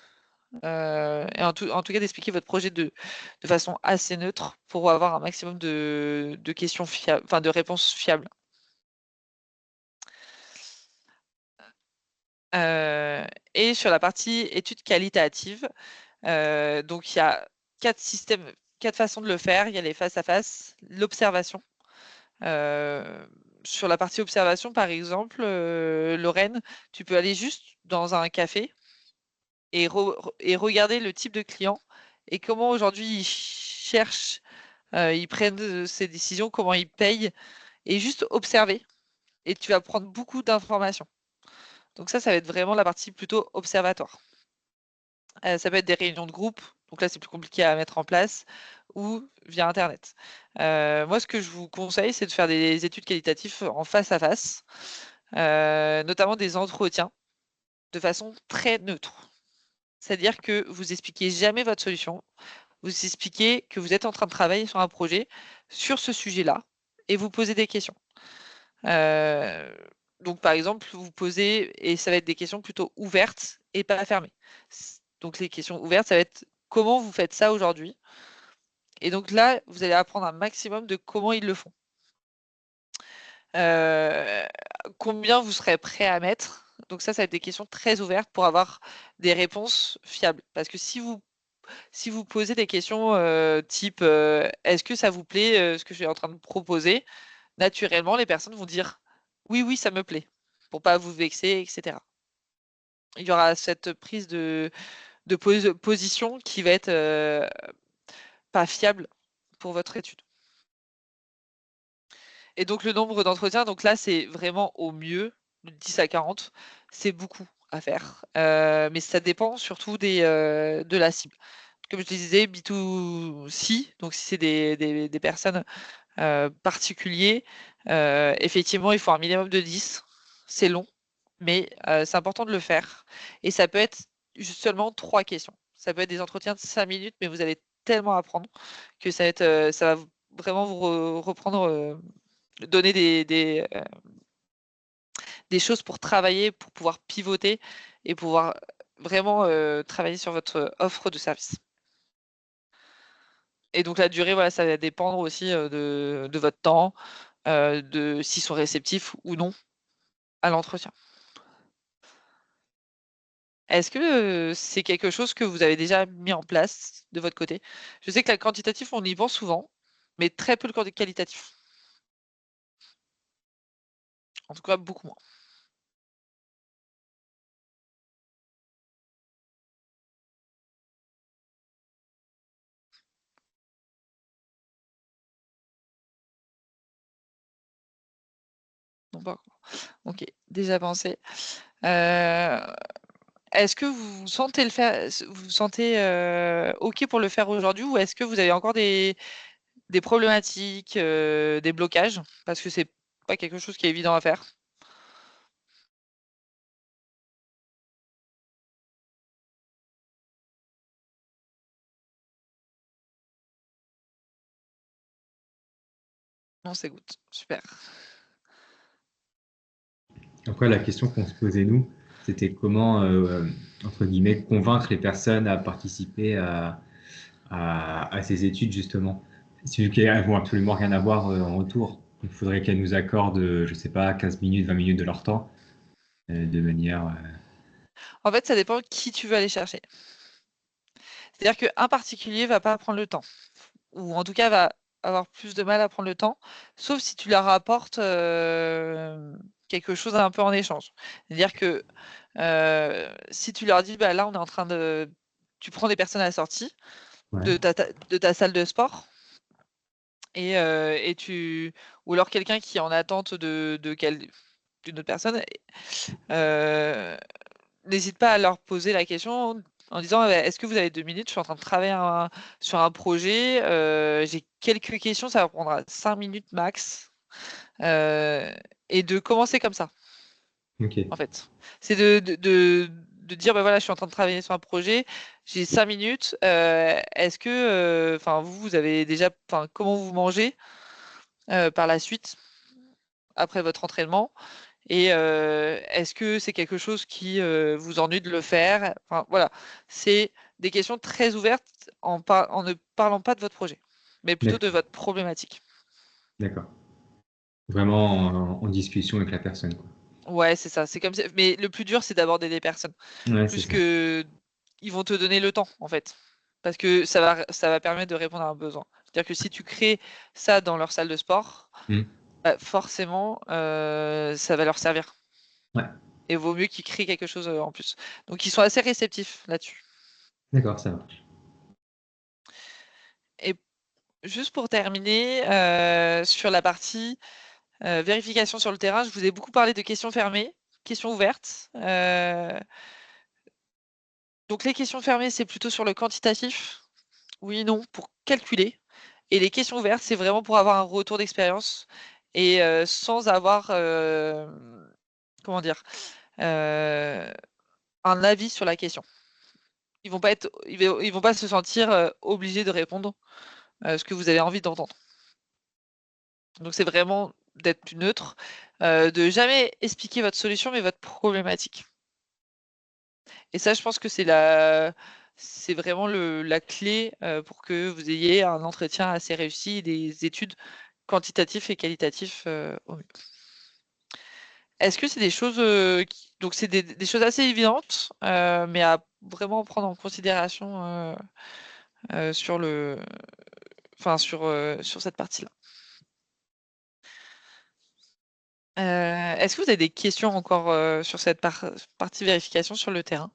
Et en tout cas, d'expliquer votre projet de façon assez neutre pour avoir un maximum de questions fiables, enfin de réponses fiables. Et sur la partie études qualitatives, donc il y a 4 façons de le faire. Il y a les face-à-face, l'observation. Sur la partie observation, par exemple, Lorraine, tu peux aller juste dans un café et regarder le type de client et comment aujourd'hui ils cherchent, ils prennent ces décisions, comment ils payent, et juste observer. Et tu vas prendre beaucoup d'informations. Donc ça va être vraiment la partie plutôt observatoire. Ça peut être des réunions de groupe, donc là c'est plus compliqué à mettre en place, ou via Internet. Moi, ce que je vous conseille, c'est de faire des études qualitatives en face à face. notamment des entretiens, de façon très neutre. C'est-à-dire que vous expliquez jamais votre solution, vous expliquez que vous êtes en train de travailler sur un projet, sur ce sujet-là, et vous posez des questions. Donc par exemple, vous posez et ça va être des questions plutôt ouvertes et pas fermées. Donc les questions ouvertes, ça va être: «Comment vous faites ça aujourd'hui?» Et donc là, vous allez apprendre un maximum de comment ils le font. Combien vous serez prêt à mettre? Donc ça va être des questions très ouvertes pour avoir des réponses fiables. Parce que si vous posez des questions, type, «Est-ce que ça vous plaît, ce que je suis en train de proposer?» Naturellement, les personnes vont dire: «Oui, oui, ça me plaît», pour pas vous vexer et cetera. Il y aura cette prise de position qui va être, pas fiable pour votre étude. Et donc le nombre d'entretiens, donc là, c'est vraiment au mieux, de 10 à 40. C'est beaucoup à faire, mais ça dépend surtout de la cible. Comme je te disais, B2C, donc si c'est des personnes, particuliers, effectivement, il faut un minimum de 10. C'est long, mais c'est important de le faire et ça peut être juste seulement 3 questions. Ça peut être des entretiens de 5 minutes, mais vous allez tellement apprendre que ça va vraiment vous reprendre, donner des choses pour travailler, pour pouvoir pivoter et pouvoir vraiment, travailler sur votre offre de service. Et donc la durée, voilà, ça va dépendre aussi, de votre temps, de s'ils sont réceptifs ou non à l'entretien. Est-ce que, c'est quelque chose que vous avez déjà mis en place de votre côté? Je sais que la quantitatif, on y pense souvent, mais très peu le qualitatif. En tout cas, beaucoup moins. Non, pas encore. OK, déjà pensé. Est-ce que vous sentez le faire vous vous sentez, OK pour le faire aujourd'hui ou est-ce que vous avez encore des problématiques, des blocages? Parce que c'est pas quelque chose qui est évident à faire. Non, c'est good, super. Après, la question qu'on se posait, nous, c'était comment, entre guillemets, convaincre les personnes à participer à ces études, justement. Vu qu'elles vont absolument rien avoir en retour. Il faudrait qu'elles nous accordent, je sais pas, 15 minutes, 20 minutes de leur temps, de manière... En fait, ça dépend qui tu veux aller chercher. C'est-à-dire qu'un particulier va pas prendre le temps ou en tout cas va avoir plus de mal à prendre le temps, sauf si tu leur apportes, quelque chose un peu en échange. C'est-à-dire que, si tu leur dis: «Bah, là, on est en train de» tu prends des personnes à la sortie Ouais. de ta salle de sport et tu ou alors quelqu'un qui est en attente d'une autre personne, n'hésite pas à leur poser la question en disant: «Est-ce que vous avez 2 minutes? Je suis en train de travailler sur un projet, j'ai quelques questions, ça va prendre 5 minutes max». Heu et de commencer comme ça, Ok. en fait. C'est de dire: «Bah, voilà, je suis en train de travailler sur un projet, j'ai 5 minutes, est-ce que, enfin, vous avez déjà enfin, comment vous mangez, par la suite, après votre entraînement?» Et est-ce que c'est quelque chose qui, vous ennuie de le faire? Enfin voilà, c'est des questions très ouvertes en ne parlant pas de votre projet, mais plutôt de D'accord. votre problématique. D'accord. Vraiment en discussion avec la personne, quoi. Ouais, c'est ça, c'est comme ça mais le plus dur, c'est d'aborder des personnes, Ouais, c'est plus ça. ils vont te donner le temps, en fait, parce que ça va permettre de répondre à un besoin. C'est-à-dire que si tu crées ça dans leur salle de sport, Mm. bah, forcément, ça va leur servir Ouais. et vaut mieux qu'ils créent quelque chose, en plus. Donc ils sont assez réceptifs là-dessus. D'accord, ça marche. Et juste pour terminer, sur la partie, vérification sur le terrain, je vous ai beaucoup parlé de questions fermées, questions ouvertes. Donc les questions fermées, c'est plutôt sur le quantitatif, oui, non, pour calculer. Et les questions ouvertes, c'est vraiment pour avoir un retour d'expérience et sans avoir, comment dire, un avis sur la question. Ils vont pas se sentir obligés de répondre ce que vous avez envie d'entendre. Donc c'est vraiment d'être neutre, de jamais expliquer votre solution, mais votre problématique. Et ça, je pense que c'est vraiment la clé pour que vous ayez un entretien assez réussi et des études quantitatives et qualitatives au mieux. Est-ce que c'est des choses donc c'est des choses assez évidentes, mais à vraiment prendre en considération sur cette partie-là. Est-ce que vous avez des questions encore sur cette partie vérification sur le terrain?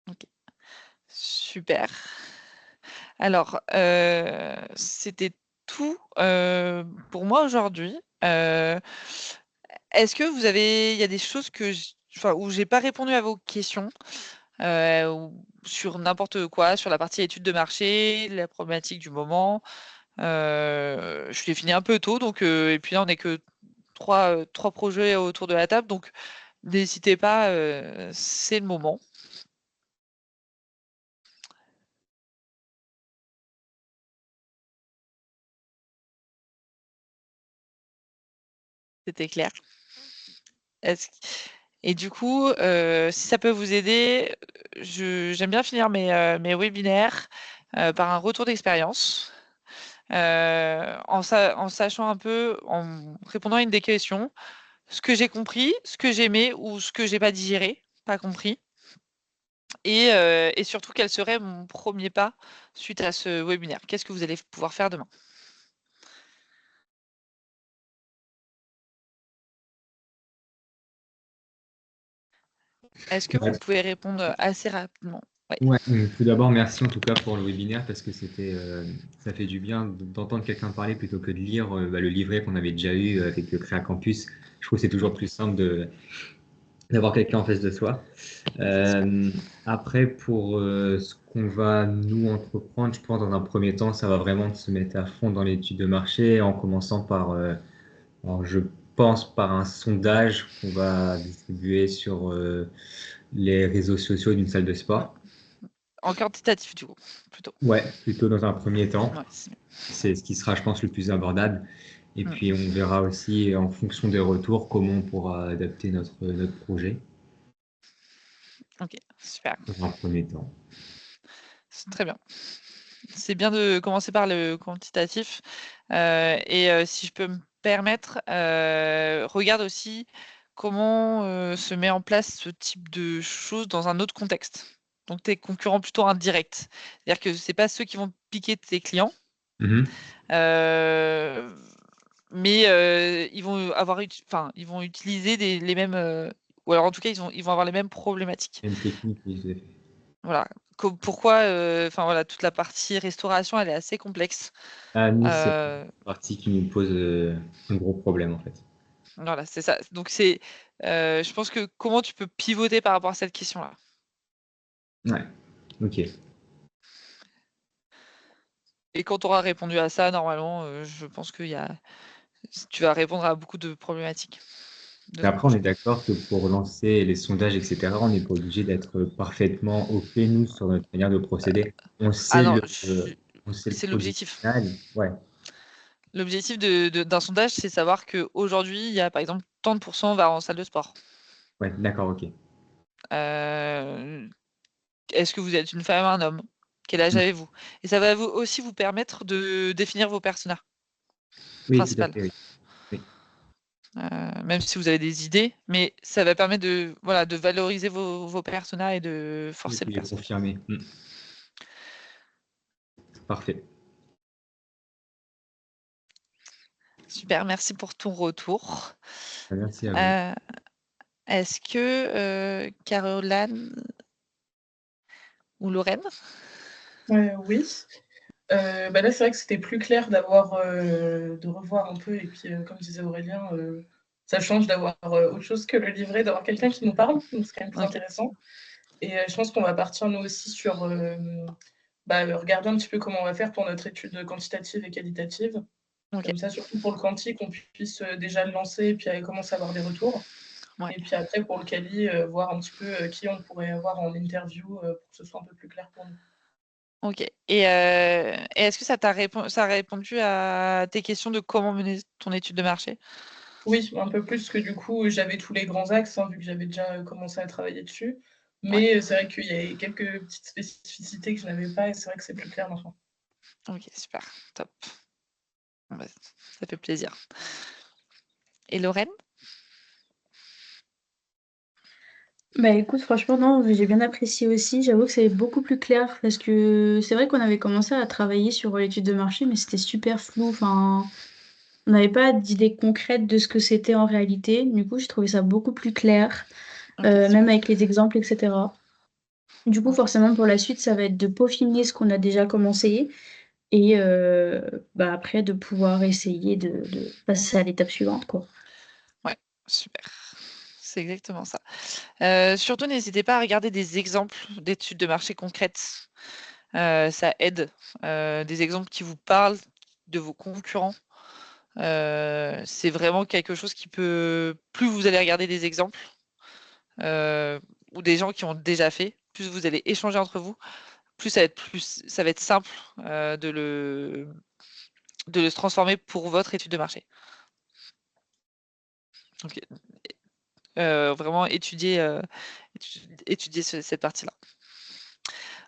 Ok, super. Alors, c'était tout pour moi aujourd'hui. Est-ce que il y a des choses où j'ai pas répondu à vos questions ou sur n'importe quoi, sur la partie études de marché, la problématique du moment? Je l'ai fini un peu tôt, donc et puis là on n'est que trois projets autour de la table, donc n'hésitez pas, c'est le moment. C'était clair. Et du coup, si ça peut vous aider, j'aime bien finir mes webinaires par un retour d'expérience. En sachant un peu, en répondant à une des questions, ce que j'ai compris, ce que j'aimais ou ce que j'ai pas digéré, pas compris. Et surtout, quel serait mon premier pas suite à ce webinaire? Qu'est-ce que vous allez pouvoir faire demain? Est-ce que vous pouvez répondre assez rapidement? Ouais, tout d'abord, merci en tout cas pour le webinaire parce que ça fait du bien d'entendre quelqu'un parler plutôt que de lire le livret qu'on avait déjà eu avec le Créa Campus. Je trouve que c'est toujours plus simple d'avoir quelqu'un en face de soi. Après, pour ce qu'on va nous entreprendre, je pense dans un premier temps, ça va vraiment de se mettre à fond dans l'étude de marché en commençant par, alors je pense, par un sondage qu'on va distribuer sur les réseaux sociaux d'une salle de sport. En quantitatif, du coup, plutôt. Ouais, plutôt dans un premier temps. Ouais, c'est ce qui sera, je pense, le plus abordable. Et puis, on verra aussi, en fonction des retours, comment on pourra adapter notre projet. Ok, super. Dans un premier temps. C'est très bien. C'est bien de commencer par le quantitatif. Si je peux me permettre, regarde aussi comment se met en place ce type de choses dans un autre contexte. Donc, tes concurrents plutôt indirects. C'est-à-dire que ce n'est pas ceux qui vont piquer tes clients, mais ils vont utiliser les mêmes, ou alors en tout cas, ils vont avoir les mêmes problématiques. Même technique, oui. Voilà. Pourquoi voilà, toute la partie restauration, elle est assez complexe. Nous, c'est la partie qui nous pose un gros problème, en fait. Voilà, c'est ça. Donc, je pense que comment tu peux pivoter par rapport à cette question-là? Ouais, ok. Et quand tu auras répondu à ça, normalement, je pense que tu vas répondre à beaucoup de problématiques. Mais après, on est d'accord que pour lancer les sondages, etc., on n'est pas obligé d'être parfaitement OK, nous, sur notre manière de procéder. On sait c'est l'objectif. Ouais. L'objectif d'un sondage, c'est savoir qu'aujourd'hui, il y a par exemple tant de pourcents va en salle de sport. Ouais, d'accord, ok. Est-ce que vous êtes une femme, un homme? Quel âge avez-vous? Et ça va aussi vous permettre de définir vos personas principales. Tout à fait, oui. Même si vous avez des idées, mais ça va permettre de valoriser vos personas et de forcer le personnage. Confirmer. Parfait. Super, merci pour ton retour. Merci à vous. Est-ce que Caroline ou Lorraine? Oui. Là, c'est vrai que c'était plus clair de revoir un peu, et puis comme disait Aurélien, ça change d'avoir autre chose que le livret, d'avoir quelqu'un qui nous parle, donc c'est quand même plus intéressant. Et je pense qu'on va partir nous aussi sur regarder un petit peu comment on va faire pour notre étude quantitative et qualitative. Ok. Comme ça, surtout pour le quanti, qu'on puisse déjà le lancer et puis commencer à avoir des retours. Ouais. Et puis après, pour le quali, voir un petit peu qui on pourrait avoir en interview pour que ce soit un peu plus clair pour nous. Ok. Et est-ce que ça a répondu à tes questions de comment mener ton étude de marché? Oui, un peu plus, parce que du coup, j'avais tous les grands axes, vu que j'avais déjà commencé à travailler dessus. Mais c'est vrai qu'il y a quelques petites spécificités que je n'avais pas, et c'est vrai que c'est plus clair maintenant. Ok, super, top. Bah, ça fait plaisir. Et Lorraine? Bah écoute, franchement, non, j'ai bien apprécié aussi. J'avoue que c'est beaucoup plus clair parce que c'est vrai qu'on avait commencé à travailler sur l'étude de marché, mais c'était super flou. Enfin, on n'avait pas d'idée concrète de ce que c'était en réalité. Du coup, j'ai trouvé ça beaucoup plus clair, Ok, même avec les exemples, etc. Du coup, Ok. forcément, pour la suite, ça va être de peaufiner ce qu'on a déjà commencé et après de pouvoir essayer de passer à l'étape suivante, quoi. super. C'est exactement ça. Surtout, n'hésitez pas à regarder des exemples d'études de marché concrètes. Ça aide. Des exemples qui vous parlent de vos concurrents. C'est vraiment quelque chose qui peut... Plus vous allez regarder des exemples ou des gens qui ont déjà fait, plus vous allez échanger entre vous, plus ça va être simple de le transformer pour votre étude de marché. Donc, vraiment étudier cette partie-là.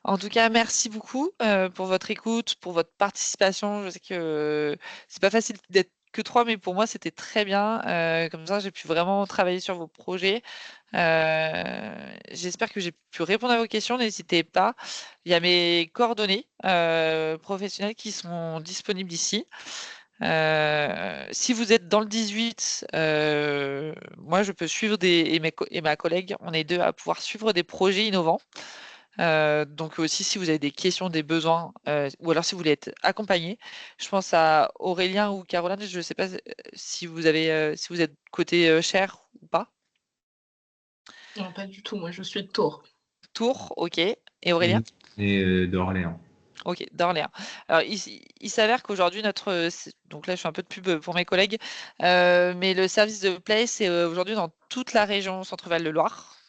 En tout cas, merci beaucoup pour votre écoute, pour votre participation. Je sais que c'est pas facile d'être que 3, mais pour moi, c'était très bien. Comme ça, j'ai pu vraiment travailler sur vos projets. J'espère que j'ai pu répondre à vos questions. N'hésitez pas. Il y a mes coordonnées professionnelles qui sont disponibles ici. Si vous êtes dans le 18, moi, je peux suivre et ma collègue, on est deux à pouvoir suivre des projets innovants. Donc aussi, si vous avez des questions, des besoins, ou alors si vous voulez être accompagné, je pense à Aurélien ou Caroline, je ne sais pas si vous êtes côté chair ou pas. Non, pas du tout, moi je suis de Tours. Tours, ok. Et Aurélien? Et d'Orléans. Ok, d'Orléans. Alors, il s'avère qu'aujourd'hui, donc là, je fais un peu de pub pour mes collègues, mais le service de Play, c'est aujourd'hui dans toute la région Centre-Val de Loire.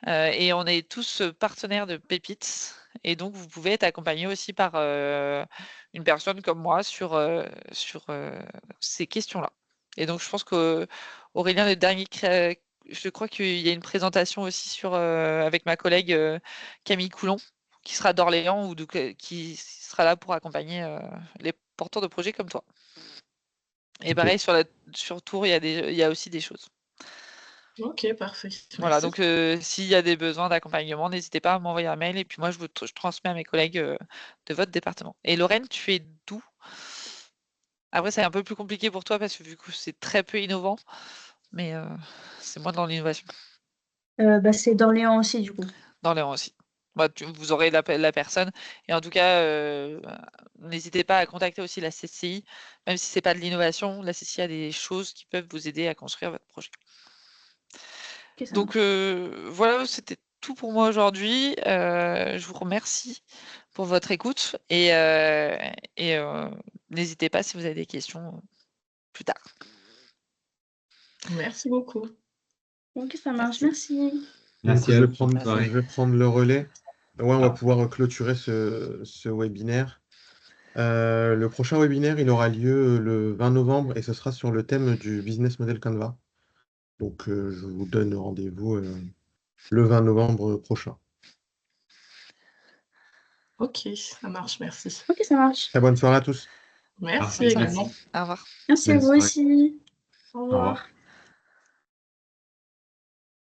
Et on est tous partenaires de Pépites. Et donc, vous pouvez être accompagné aussi par une personne comme moi sur ces questions-là. Et donc, je pense qu'Aurélien, je crois qu'il y a une présentation aussi avec ma collègue Camille Coulon, qui sera d'Orléans ou qui sera là pour accompagner les porteurs de projets comme toi. Et Ok. pareil, sur Tours, il y a aussi des choses. Ok, parfait. Voilà, Merci. donc s'il y a des besoins d'accompagnement, n'hésitez pas à m'envoyer un mail et puis moi je transmets à mes collègues de votre département. Et Lorraine, tu es d'où? Après, c'est un peu plus compliqué pour toi parce que vu que c'est très peu innovant, mais c'est moins dans l'innovation. C'est d'Orléans aussi, du coup. Dans les rangs aussi. Bah, vous aurez la personne. Et en tout cas, n'hésitez pas à contacter aussi la CCI. Même si c'est pas de l'innovation, la CCI a des choses qui peuvent vous aider à construire votre projet. Ok, ça Donc voilà, c'était tout pour moi aujourd'hui. Je vous remercie pour votre écoute et n'hésitez pas si vous avez des questions plus tard. Merci beaucoup. Ok, ça marche. Merci. Merci. Merci Donc, à je vous. vais prendre, Bonne soirée. je vais prendre le relais. Ouais, on va Ah. pouvoir clôturer ce webinaire. Le prochain webinaire, il aura lieu le 20 novembre et ce sera sur le thème du Business Model Canva. Donc, je vous donne rendez-vous le 20 novembre prochain. Ok, ça marche, merci. Ok, ça marche. Très bonne soirée à tous. Merci Parfait, également. merci. Au revoir. Merci à Bonne vous soirée. aussi. Au Au revoir. revoir.